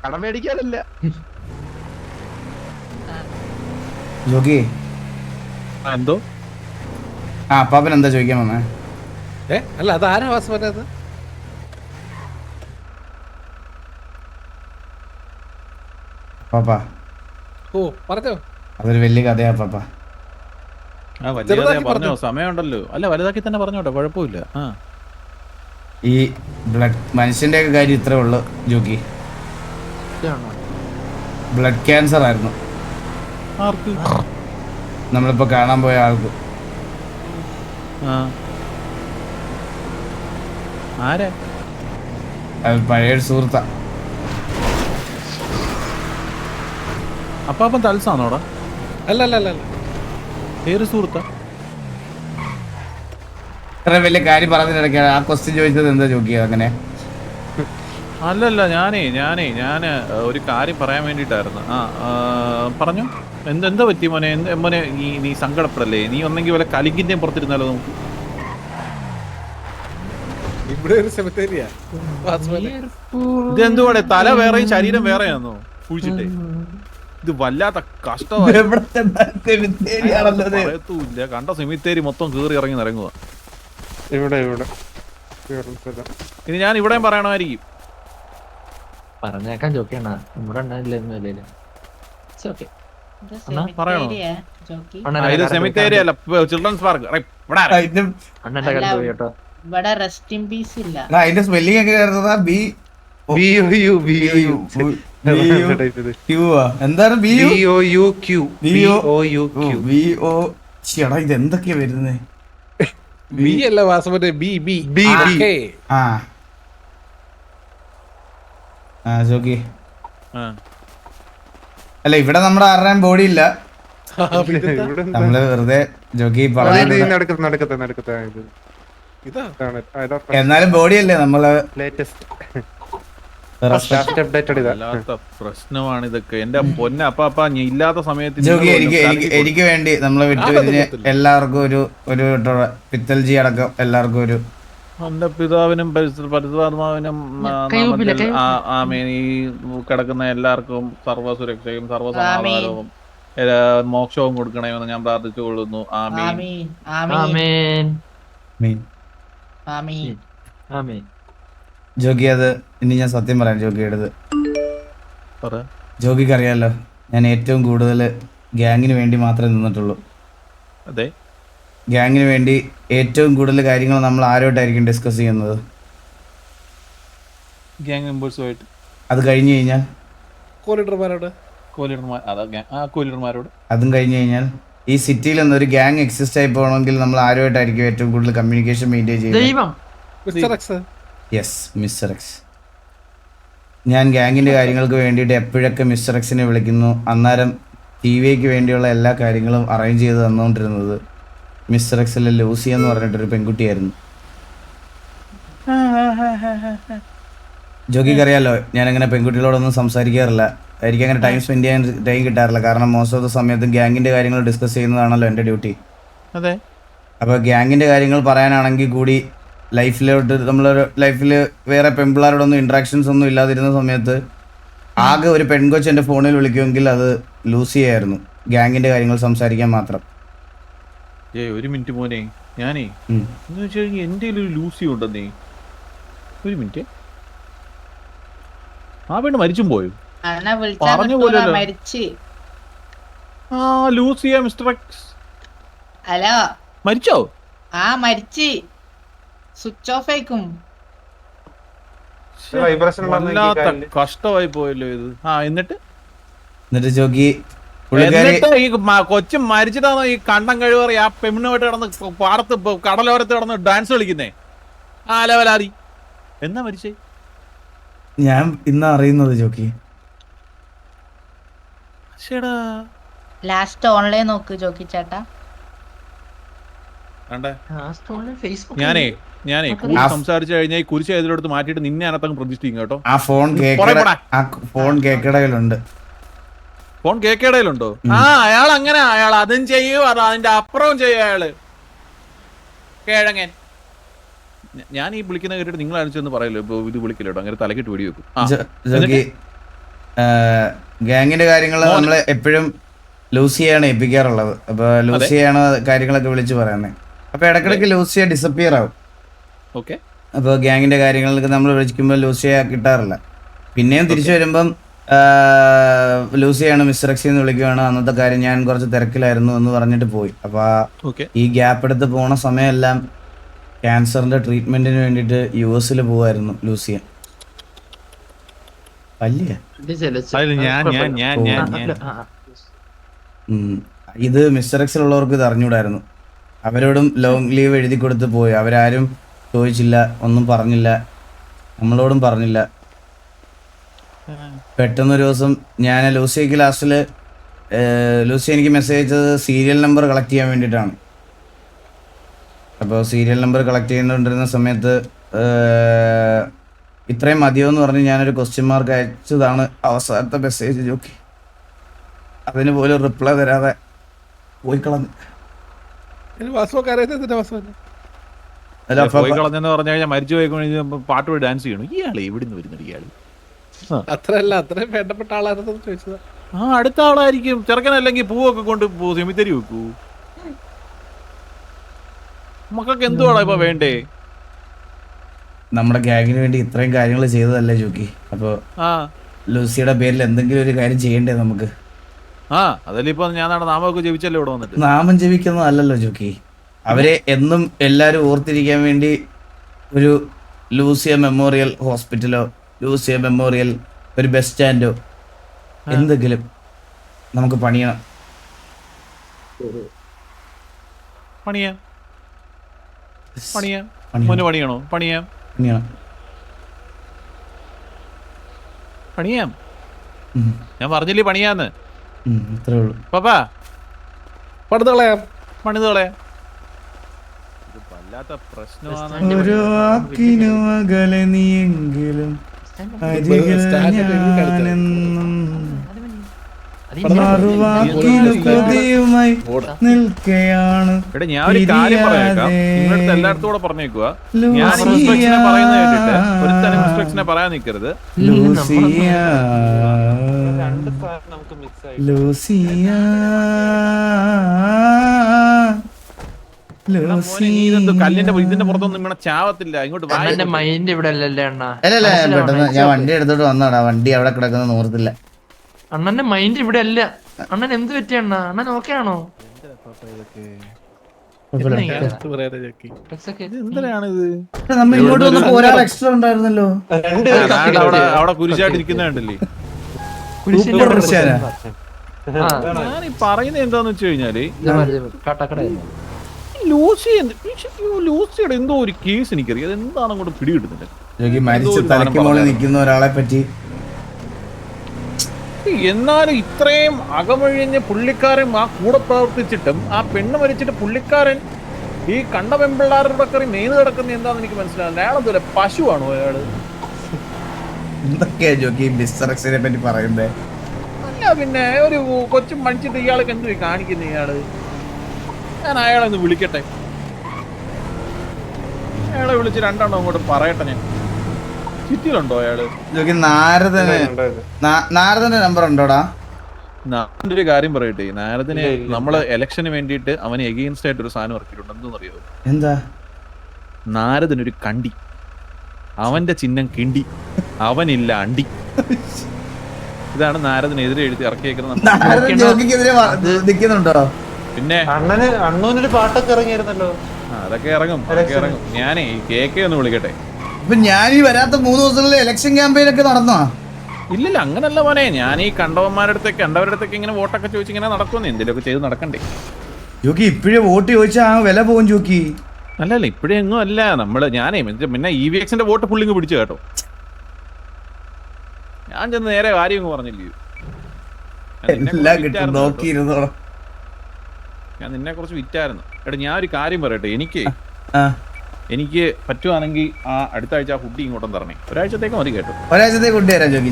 കടം മേടിക്കാനല്ല ജോക്കി. എന്തോ അപ്പാപ്പൻ എന്താ ചോദിക്കാൻ വന്നേ? അല്ല അത് ആരാ വാസുവിനെ? അത് പാപ്പ ഓ പറഞ്ഞോ. അതൊരു വലിയ കഥയാ പാപ്പ. പറഞ്ഞോ, സമയമുണ്ടല്ലോ. അല്ല വലുതാക്കി തന്നെ പറഞ്ഞോട്ടെ, കുഴപ്പമില്ല. ഈ ബ്ലഡ് മനുഷ്യന്റെ ഒക്കെ കാര്യം ഇത്രേ ഉള്ളു ജോക്കി. ബ്ലഡ് ക്യാൻസർ ആയിരുന്നു ആർക്ക്? നമ്മളിപ്പോ കാണാൻ പോയ ആൾക്ക്. ആരാ? പഴയൊരു സുഹൃത്താ. അപ്പാപ്പൻ തൽസാണോടാ? അല്ല അല്ല അല്ല അല്ല. ഏത് സുഹൃത്താ? ഇത്ര വലിയ കാര്യം പറഞ്ഞിടയ്ക്കാണ് ആ ക്വസ്റ്റ്യൻ ചോദിച്ചത്. എന്താ ജോക്കി അങ്ങനെ? അല്ലല്ല, ഞാന് ഒരു കാര്യം പറയാൻ വേണ്ടിട്ടായിരുന്നു. പറഞ്ഞു. എന്താ പറ്റി മോനെ? മോനെ നീ സങ്കടപ്പെടല്ലേ? നീ ഒന്നെങ്കിൽ വല്ല കലിങ്കിന്റെയും പുറത്തിരുന്നാലോ നമുക്ക്? ഇവിടെ ഒരു സെമിത്തേരിയാ. ഇതെന്തുവാടെ തല വേറെയും ശരീരം വേറെയാണോ കുഴിച്ചിട്ടേ? ഇത് വല്ലാത്ത കഷ്ടമായി. പറയത്തൂല്ല, കണ്ട സെമിത്തേരി മൊത്തം കേറി ഇറങ്ങി നിരങ്ങുക. ഇവിടെ ഇനി ഞാൻ ഇവിടെയും പറയണമായിരിക്കും. പറഞ്ഞേക്കാൻ ജോക്കിയാണ് നമ്മുടെ അണ്ണനില്ല. പറയണോ? ഇത് സെമിത്തേരി അല്ല, ചിൽഡ്രൻസ് പാർക്ക്. അണ്ണന്റെ കണ്ടു കേട്ടോ. ഇവിടെ റെസ്റ്റ് ഇൻ പീസ് ഇല്ല. അതിന്റെ സ്പെല്ലിംഗ് എങ്ങനെയായിരുന്നതാ? ഇതെന്തൊക്കെയാ വരുന്നേ? ബി അല്ല വാസമറ്റേ ബി. ജോക്കി അല്ല, ഇവിടെ നമ്മുടെ ആരുടെയും ബോഡി ഇല്ല. നമ്മള് വെറുതെ ജോക്കി എന്നാലും ബോഡി അല്ലേ നമ്മള് വല്ലാത്ത പ്രശ്നമാണ് ഇതൊക്കെ. എന്റെ പൊന്ന അപ്പാ ഇല്ലാത്ത സമയത്ത് ജോക്കി എനിക്ക് വേണ്ടി നമ്മളെ വിട്ടുപിരിഞ്ഞ് എല്ലാവർക്കും ഒരു പിത്തൽജി അടക്കം എല്ലാവർക്കും ഒരു എന്റെ പിതാവിനും പരിശുദ്ധാത്മാവിനും ആമേൻ. ഈ കിടക്കുന്ന എല്ലാവർക്കും സർവ്വസുരക്ഷയും സർവ്വസമാധാനവും മോക്ഷവും കൊടുക്കണമെന്ന് ഞാൻ പ്രാർത്ഥിച്ചുകൊള്ളുന്നു. ജോഗി, അത് ഇനി ഞാൻ സത്യം പറയാം ജോഗിയുടേത്. ജോഗിക്ക് അറിയാലോ, ഞാൻ ഏറ്റവും കൂടുതൽ ഗ്യാങ്ങിന് വേണ്ടി മാത്രമേ നിന്നിട്ടുള്ളൂ. അതെ, ഗ്യാങ്ങിന് വേണ്ടി ഏറ്റവും കൂടുതൽ കാര്യങ്ങൾ നമ്മൾ ആരോട്ടായിരിക്കും ഡിസ്കസ് ചെയ്യുന്നത്? ഗ്യാങ് മെമ്പേഴ്സുമായിട്ട്. അത് കഴിഞ്ഞു കഴിഞ്ഞാൽ കോലീഡർമാരോട്. അതും കഴിഞ്ഞു കഴിഞ്ഞാൽ ഈ സിറ്റിയിൽ ഒരു ഗ്യാങ് എക്സിസ്റ്റ് ആയി പോകണമെങ്കിൽ നമ്മൾ ആരുമായിട്ടായിരിക്കും ഏറ്റവും കൂടുതൽ കമ്മ്യൂണിക്കേഷൻ മെയിൻറ്റെയിൻ ചെയ്യുന്നത്? Yes, mister X. ഞാൻ ഗ്യാങ്ങിൻ്റെ കാര്യങ്ങൾക്ക് വേണ്ടിയിട്ട് എപ്പോഴൊക്കെ മിസ്റ്റർ എക്സിനെ വിളിക്കുന്നു, അന്നേരം ടിവിക്ക് വേണ്ടിയുള്ള എല്ലാ കാര്യങ്ങളും അറേഞ്ച് ചെയ്ത് തന്നുകൊണ്ടിരുന്നത് മിസ്റ്റർ എക്സിലെ ലൂസി എന്ന് പറഞ്ഞിട്ടൊരു പെൺകുട്ടിയായിരുന്നു. ജോഗിക്ക് അറിയാലോ, ഞാനങ്ങനെ പെൺകുട്ടികളോടൊന്നും സംസാരിക്കാറില്ല. എനിക്ക് അങ്ങനെ ടൈം സ്പെൻഡ് ചെയ്യാൻ ടൈം കിട്ടാറില്ല. കാരണം മോസ്റ്റ് ഓഫ് ദ സമയത്ത് ഗ്യാങ്ങിൻ്റെ കാര്യങ്ങൾ ഡിസ്കസ് ചെയ്യുന്നതാണല്ലോ എൻ്റെ ഡ്യൂട്ടി. അതെ. അപ്പോൾ ഗ്യാങ്ങിൻ്റെ കാര്യങ്ങൾ പറയാനാണെങ്കിൽ കൂടി നമ്മളൊരു ലൈഫിൽ വേറെ പെൺപിള്ളേരോടൊന്നും ഇൻട്രാക്ഷൻസ് ഒന്നും ഇല്ലാതിരുന്ന സമയത്ത് ആകെ ഒരു പെൺകൊച്ച് എൻ്റെ ഫോണിൽ വിളിക്കുമെങ്കിൽ അത് ലൂസിയായിരുന്നു, ഗ്യാങ്ങിൻ്റെ കാര്യങ്ങൾ സംസാരിക്കാൻ മാത്രം. ഒരു മിനിറ്റ് മോനെ, ഞാനേ എന്ന് വെച്ച് കഴിഞ്ഞാൽ എൻ്റെ ഒരു ലൂസി ഉണ്ടെന്നേ. ഒരു മിനിറ്റ്, ആ പെണ്ണ് മരിച്ചും പോയോ? പറഞ്ഞു പോലല്ലോ. Lucia mister X. ഹലോ, മരിച്ചോ? മരിച്ച് സ്വിച്ച് ഓഫ് ആയിക്കും. വല്ലാത്ത കഷ്ടമായി പോയല്ലോ ഇത്. എന്നിട്ട് ജോഗി ഈ കൊച്ചു മരിച്ചിട്ടാണോ ഈ കണ്ടം കഴിവേറി ആ പെണ്ണുമായിട്ട് കിടന്ന് പാടത്ത് കടലോരത്ത് കിടന്ന് ഡാൻസ് കളിക്കുന്നേ? ലെവലാതി എന്നാ മരിച്ചേ? ഞാൻ ഇന്ന് അറിയുന്നത് ജോക്കി. ലാസ്റ്റ് ഓൺലൈൻ നോക്ക് ജോക്കി ചേട്ടാ. ഞാനേ സംസാരിച്ചു കഴിഞ്ഞാൽ ഈ കുരിശ് എതിരെടുത്ത് മാറ്റിയിട്ട് നിന്നെ അനത്തങ്ങ് പ്രതിഷ്ഠ ചെയ്യും കേട്ടോ. ആ ഫോൺ കേക്കടയിലുണ്ട്. ഫോൺ കേക്കേടയിലുണ്ടോ? അയാൾ അങ്ങനെ, അയാൾ അതും ചെയ്യും, അത് അതിന്റെ അപ്പുറവും ചെയ്യും അയാള്. കിഴങ്ങൻ. ഞാൻ ഈ വിളിക്കുന്ന കേട്ടിട്ട് നിങ്ങൾ അടിച്ചെന്ന് പറയല്ലോ, ഇപ്പൊ ഇത് വിളിക്കില്ലോ, അങ്ങനെ തലക്കിട്ട് വെടി വെക്കും. ഗ്യാങ്ങിന്റെ കാര്യങ്ങൾ നമ്മള് എപ്പോഴും ലൂസിയാണ് ഏൽപ്പിക്കാറുള്ളത്. അപ്പൊ ലൂസിയാണ് കാര്യങ്ങളൊക്കെ വിളിച്ചു പറയുന്നത്. അപ്പൊ ഇടക്കിടക്ക് ലൂസിയ ഡിസപ്പിയർ ആവും. ഓക്കെ. അപ്പോൾ ഗ്യാങ്ങിന്റെ കാര്യങ്ങളൊക്കെ നമ്മൾ വിളിക്കുമ്പോൾ ലൂസിയ കിട്ടാറില്ല. പിന്നെയും തിരിച്ചു വരുമ്പം ലൂസിയാണ് മിസ്റ്റർ എക്സി എന്ന് വിളിക്കുകയാണ്. അന്നത്തെ കാര്യം ഞാൻ കുറച്ച് തിരക്കിലായിരുന്നു എന്ന് പറഞ്ഞിട്ട് പോയി. അപ്പോൾ ഈ ഗ്യാപ്പ് എടുത്ത് പോണ സമയമെല്ലാം ക്യാൻസറിന്റെ ട്രീറ്റ്മെന്റിന് വേണ്ടിയിട്ട് US പോവായിരുന്നു ലൂസിയ. ഇത് മിസ്റ്റർ എക്സിലുള്ളവർക്ക് ഇത് അറിഞ്ഞൂടായിരുന്നു. അവരോടും ലോങ് ലീവ് എഴുതി കൊടുത്ത് പോയി. അവരാരും ചോദിച്ചില്ല, ഒന്നും പറഞ്ഞില്ല, നമ്മളോടും പറഞ്ഞില്ല. പെട്ടെന്നൊരു ദിവസം ഞാൻ ലൂസിയക്ക് ലാസ്റ്റിൽ ലൂസി എനിക്ക് മെസ്സേജ് അയച്ചത് സീരിയൽ നമ്പർ കളക്ട് ചെയ്യാൻ വേണ്ടിയിട്ടാണ്. അപ്പോൾ സീരിയൽ നമ്പർ കളക്ട് ചെയ്തുകൊണ്ടിരുന്ന സമയത്ത് ഇത്രയും മതിയോ എന്ന് പറഞ്ഞ് ഞാനൊരു ക്വസ്റ്റ്യൻ മാർക്ക് അയച്ചതാണ് അവസാനത്തെ മെസ്സേജ് ജോക്കി. അതിന് പോലും റിപ്ലൈ തരാതെ പോയി കളഞ്ഞു. പോയി കളഞ്ഞെന്ന് പറഞ്ഞു കഴിഞ്ഞാൽ മരിച്ചു പോയി പാട്ട് പോയി ഡാൻസ് ചെയ്യണം. ഇയാള് എവിടുന്ന് വരുന്നത് ഇയാള്? അത്രല്ല, അത്രയും വേണ്ടപ്പെട്ട ആളായിരുന്നു ചോദിച്ചത്. ആ അടുത്ത ആളായിരിക്കും. ചെറുക്കനല്ലെങ്കിൽ പൂവൊക്കെ കൊണ്ട് സെമിത്തേരി വെക്കൂ. മക്കൾക്ക് എന്തുവാണോ ഇപ്പൊ വേണ്ടേ? നമ്മുടെ ഗ്യാങ്ങിന് വേണ്ടി ഇത്രയും കാര്യങ്ങൾ ചെയ്തതല്ലേ ജോക്കി. അപ്പൊ ലൂസിയുടെ പേരിൽ എന്തെങ്കിലും ഒരു കാര്യം ചെയ്യണ്ടേ നമുക്ക്? അതല്ലേ ഇപ്പൊ ഞാൻ നാമമൊക്കെ ജപിച്ചല്ലേ ഇവിടെ വന്നിട്ട്. നാമം ജപിക്കുന്നതല്ലല്ലോ ജോക്കി. അവരെ എന്നും എല്ലാരും ഓർത്തിരിക്കാൻ വേണ്ടി ഒരു ലൂസിയ മെമ്മോറിയൽ ഹോസ്പിറ്റലോ ലൂസിയ മെമ്മോറിയൽ ഒരു ബസ് സ്റ്റാൻഡോ എന്തെങ്കിലും നമുക്ക് പണിയണം. പണിയാം. പണിയണോ? പണിയാം. ഞാൻ പറഞ്ഞില്ലേ പണിയാന്ന്. അത്രേ ഉള്ളൂ. പാപ്പാ പണിത് കളയാം. വല്ലാത്ത പ്രശ്നമാണ്. ഒരു വാക്കിനു അകലെ നീയെങ്കിലും അരികിൽ ഞാനെന്നും മറുവാക്കിനു കൊതിയുമായി നിൽക്കയാണ്. ഇവിടെ ഞാൻ ഒരു കാര്യം പറയാം. നിങ്ങളുടെ എല്ലായിടത്തും കൂടെ പറഞ്ഞേക്കുക. ഞാൻ ഇൻസ്ട്രക്ഷനെ പറയുന്നത് കേട്ടിട്ട് ഒരുത്തരം ഇൻസ്ട്രക്ഷനെ പറയാൻ നിൽക്കരുത്. ലൂസിയ ലൂസിയ കല്ലിന്റെ ഇതിന്റെ പുറത്തൊന്നും ഇവിടെ ചാവത്തില്ല. ഇങ്ങോട്ട് മൈൻഡ് ഇവിടെ അല്ലല്ലേ അണ്ണാ? അല്ലല്ല പെട്ടെന്ന് ഞാൻ വണ്ടി എടുത്തോട്ട് വന്നതാ. വണ്ടി അവിടെ കിടക്കുന്ന ഓർത്തില്ല. അണ്ണന്റെ മൈൻഡ് ഇവിടെ അല്ല. അണ്ണൻ എന്ത് പറ്റിയ അണ്ണ? അണ്ണൻ ഓക്കെ ആണോ? നമ്മൾ ഇങ്ങോട്ട് വന്നപ്പോ ഒരാൾ എക്സ്ട്രാ ഉണ്ടായിരുന്നല്ലോ. അവിടെ കുരിശായിട്ടിരിക്കുന്ന കണ്ടില്ലേ? ഞാൻ പറയുന്നത് എന്താന്ന് വെച്ച് കഴിഞ്ഞാല് ലൂസിയുടെ എന്തോ ഒരു കേസ് എനിക്കറിയാം. അത് എന്താണ് അങ്ങോട്ട് പിടികിട്ടുന്നില്ല. മരിച്ച തലയ്ക്ക് മുകളിൽ നിൽക്കുന്ന ഒരാളെ പറ്റി. എന്നാലും ഇത്രയും അകമൊഴിഞ്ഞ പുള്ളിക്കാരൻ ആ കൂടെ പ്രവർത്തിച്ചിട്ടും ആ പെണ്ണ് മരിച്ചിട്ട് പുള്ളിക്കാരൻ ഈ കണ്ട പെമ്പിള്ളാരുടെ കറി മെയിന് കിടക്കുന്ന എന്താന്ന് എനിക്ക് മനസ്സിലാവില്ല. അയാളെന്തോ പശുവാണോ അയാള്? എന്തൊക്കെയാ ജോക്കി മിസ്റ്റർ എക്സിനെ പറ്റി പറയുന്നേ? അല്ല പിന്നെ ഒരു കൊച്ചും മണിച്ചിട്ട് ഇയാൾക്ക് എന്തു കാണിക്കുന്ന ഇയാള്? ഞാൻ അയാളെ ഒന്ന് വിളിക്കട്ടെ. അയാളെ വിളിച്ച് രണ്ടെണ്ണം അങ്ങോട്ട് പറയട്ടെ. ഞാൻ ചുറ്റിലുണ്ടോ അയാള്? നാരദന്റെ നമ്പർ ഉണ്ടോടാ? നാരദന്റെ ഒരു കാര്യം പറയട്ടെ. നാരദന് നമ്മള് ഇലക്ഷന് വേണ്ടിയിട്ട് അവന് എഗെയിൻസ്റ്റ് ആയിട്ട് ഒരു സാധനം ഇറക്കിയിട്ടുണ്ട്. എന്തെന്നറിയോ? എന്താ? നാരദനൊരു കണ്ടി. അവന്റെ ചിഹ്നം കിണ്ടി. അവനില്ല അണ്ടി. ഇതാണ് നാരദനെതിരെ എഴുതി ഇറക്കിയേക്കുന്നത്. പിന്നെ അണ്ണൂനൊരു പാട്ടൊക്കെ ഇറങ്ങിയിരുന്നല്ലോ. അതൊക്കെ ഇറങ്ങും. ഞാനേ കേക്കെ ഒന്ന് വിളിക്കട്ടെ. ഇപ്പൊ ഞാൻ ഈ വരാത്ത 3 ദിവസങ്ങളിൽ ഇലക്ഷൻ ക്യാമ്പയിൻ ഒക്കെ നടന്നോ? ഇല്ലില്ല, അങ്ങനല്ല മോനെ. ഞാൻ ഈ കണ്ടവരുടെ അടുത്തേക്ക് ഇങ്ങനെ വോട്ടൊക്കെ ചോദിച്ച് ഇങ്ങനെ നടക്കുമെന്ന്. എന്തെങ്കിലുമൊക്കെ ചെയ്ത് നടക്കണ്ടേ ജോക്കി? ഇപ്പഴേ വോട്ട് ചോദിച്ചാ ആ വില പോകും ജോക്കി. അല്ലല്ല ഇപ്പഴേ എങ്ങും അല്ല. ഞാനേ പിന്നെ EVXന്റെ വോട്ട് പുള്ളിങ് പിടിച്ചു കേട്ടോ. ഞാൻ ചെന്ന് നേരെ കാര്യം പറഞ്ഞില്ലേ. ഞാൻ നിന്നെ കുറിച്ച് വിറ്റായിരുന്നു. എടാ ഞാൻ ഒരു കാര്യം പറയട്ടെ. എനിക്ക് പറ്റുവാണെങ്കിൽ ആ അടുത്ത ആഴ്ച ഫുഡ് ഇങ്ങോട്ടും തരണേ. ഒരാഴ്ചത്തേക്ക് മതി കേട്ടോ. ഒരാഴ്ചത്തേക്ക് ഫുഡ് തരാം ജോക്കി.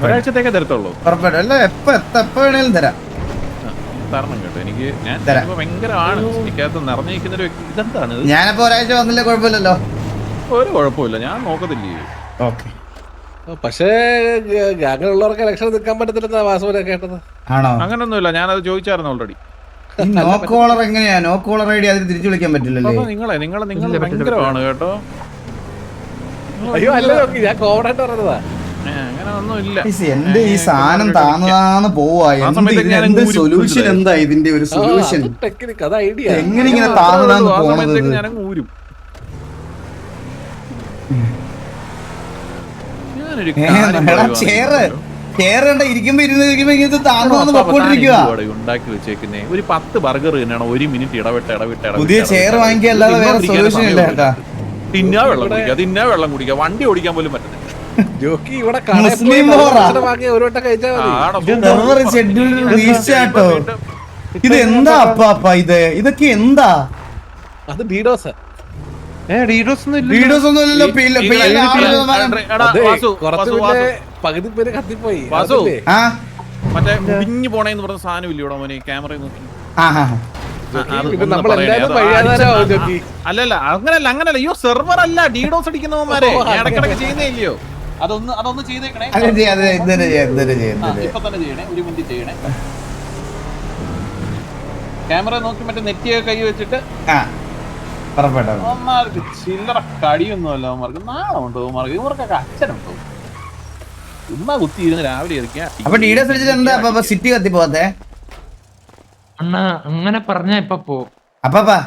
ഒരാഴ്ചത്തേക്ക് തരത്തുള്ളൂ. തരണം കേട്ടോ. എനിക്ക് ഞാൻ ഭയങ്കരമാണ് എനിക്കകത്ത് നിറഞ്ഞിരിക്കുന്നൊരു ഇതെന്താണ്? ഞാനിപ്പോ ഒരാഴ്ച വന്നില്ല, കുഴപ്പമില്ലല്ലോ. ഒരു കുഴപ്പമില്ല, ഞാൻ നോക്കത്തില്ലേ. പക്ഷേ അങ്ങനെയുള്ളവർക്ക് ഇലക്ഷൻ നിൽക്കാൻ പറ്റത്തില്ലെന്നാ വാസുവിനെ കേട്ടത്. ആണോ? അങ്ങനൊന്നുമില്ല, ഞാനത് ചോദിച്ചായിരുന്നു ഓൾറെഡി. നോ കോളർ എങ്ങനെയാ? നോ കോളർ ഐഡി അതിന് തിരിച്ചു വിളിക്കാൻ പറ്റില്ലല്ലോ. നിങ്ങൾ ഭയങ്കരമാണ് കേട്ടോ. അയ്യോ അല്ല, ഞാൻ കോമഡായിട്ട് പറഞ്ഞതാ. അങ്ങനെ ഒന്നും ഇല്ല. എന്റെ ഈ സാധനം താന്ന് പോവാ. എന്ത് സൊല്യൂഷൻ? എന്താ ഇതിന്റെ ഒരു സൊല്യൂഷൻ? ടെക്നിക്ക്, അത് ഐഡിയ. എങ്ങനെ ഇങ്ങനെ താന്ന് പോണത്? ഞാനങ്ങ് ഊരും. ഉണ്ടാക്കി വെച്ചേക്കുന്നേ ഒരു 10 ബർഗർ തന്നെയാണ് 1 മിനിറ്റ് ഇടവിട്ട് പുതിയ ചെയർ വാങ്ങിക്കുക അല്ലാതെ വേറെ സൊല്യൂഷൻ ഇല്ല. തിന്നാ വെള്ളം കുടിക്കുക, വണ്ടി ഓടിക്കാൻ പോലും പറ്റുന്നില്ല. ഇതെന്താ അപ്പാ? ഇതൊക്കെ എന്താ? അത് ഡീഡോസ്. പകുതി പേര് കത്തിപ്പോയി. മറ്റേ മുടിഞ്ഞു പോണേന്ന് പറഞ്ഞ സാധനം ഇല്ലയോടാ മോനെ ക്യാമറയിൽ നോക്കി അല്ലല്ല അങ്ങനല്ല അയ്യോ സെർവർ അല്ല ഡീഡോസ് അടിക്കുന്നവന്മാരെ ഇടക്കിടക്ക് ചെയ്യുന്നേ ഇല്ലയോ അതൊന്ന് ചെയ്തേക്കണേ ഇപ്പൊ തന്നെ ചെയ്യണേ ഒരു മിനിറ്റ് ചെയ്യണേ ക്യാമറ നോക്കി മറ്റേ നെറ്റിയൊക്കെ കൈ വെച്ചിട്ട് അവന്മാർക്ക് ചില്ലറ കടിയൊന്നുമല്ല അവന്മാർക്ക് നാളമുണ്ടോ അവന്മാർക്ക് ഇവർക്കൊക്കെ അച്ഛനുണ്ടോ ചുമ്മാ കുത്തി ഇരുന്ന് രാവിലെ ഇരിക്കാം സിറ്റി കത്തി പോകത്തെ അണ്ണ അങ്ങനെ പറഞ്ഞ ഇപ്പൊ പോ അപ്പാപ്പാ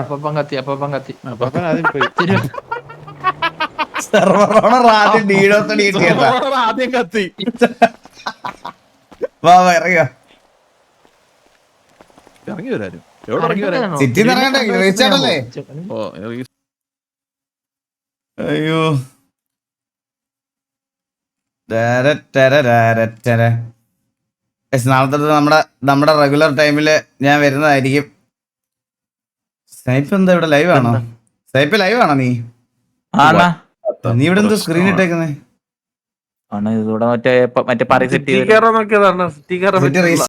അപ്പം കത്തി ആദ്യം പോയി ആദ്യം കത്തി ഇറങ്ങി വരാനും എവിടെ ഇറങ്ങി വരാൻ സിറ്റി ഇറങ്ങണ്ടേ അയ്യോ നാളത്തെ നമ്മുടെ റെഗുലർ ടൈമില് ഞാൻ വരുന്നതായിരിക്കും. സ്നൈപ്പ് എന്താ ഇവിടെ ലൈവ് ആണോ? സ്നൈപ്പ് ലൈവ് ആണോ നീ ഇവിടെ എന്തോ സ്ക്രീൻ ഇട്ടേക്കുന്നേ? മറ്റേ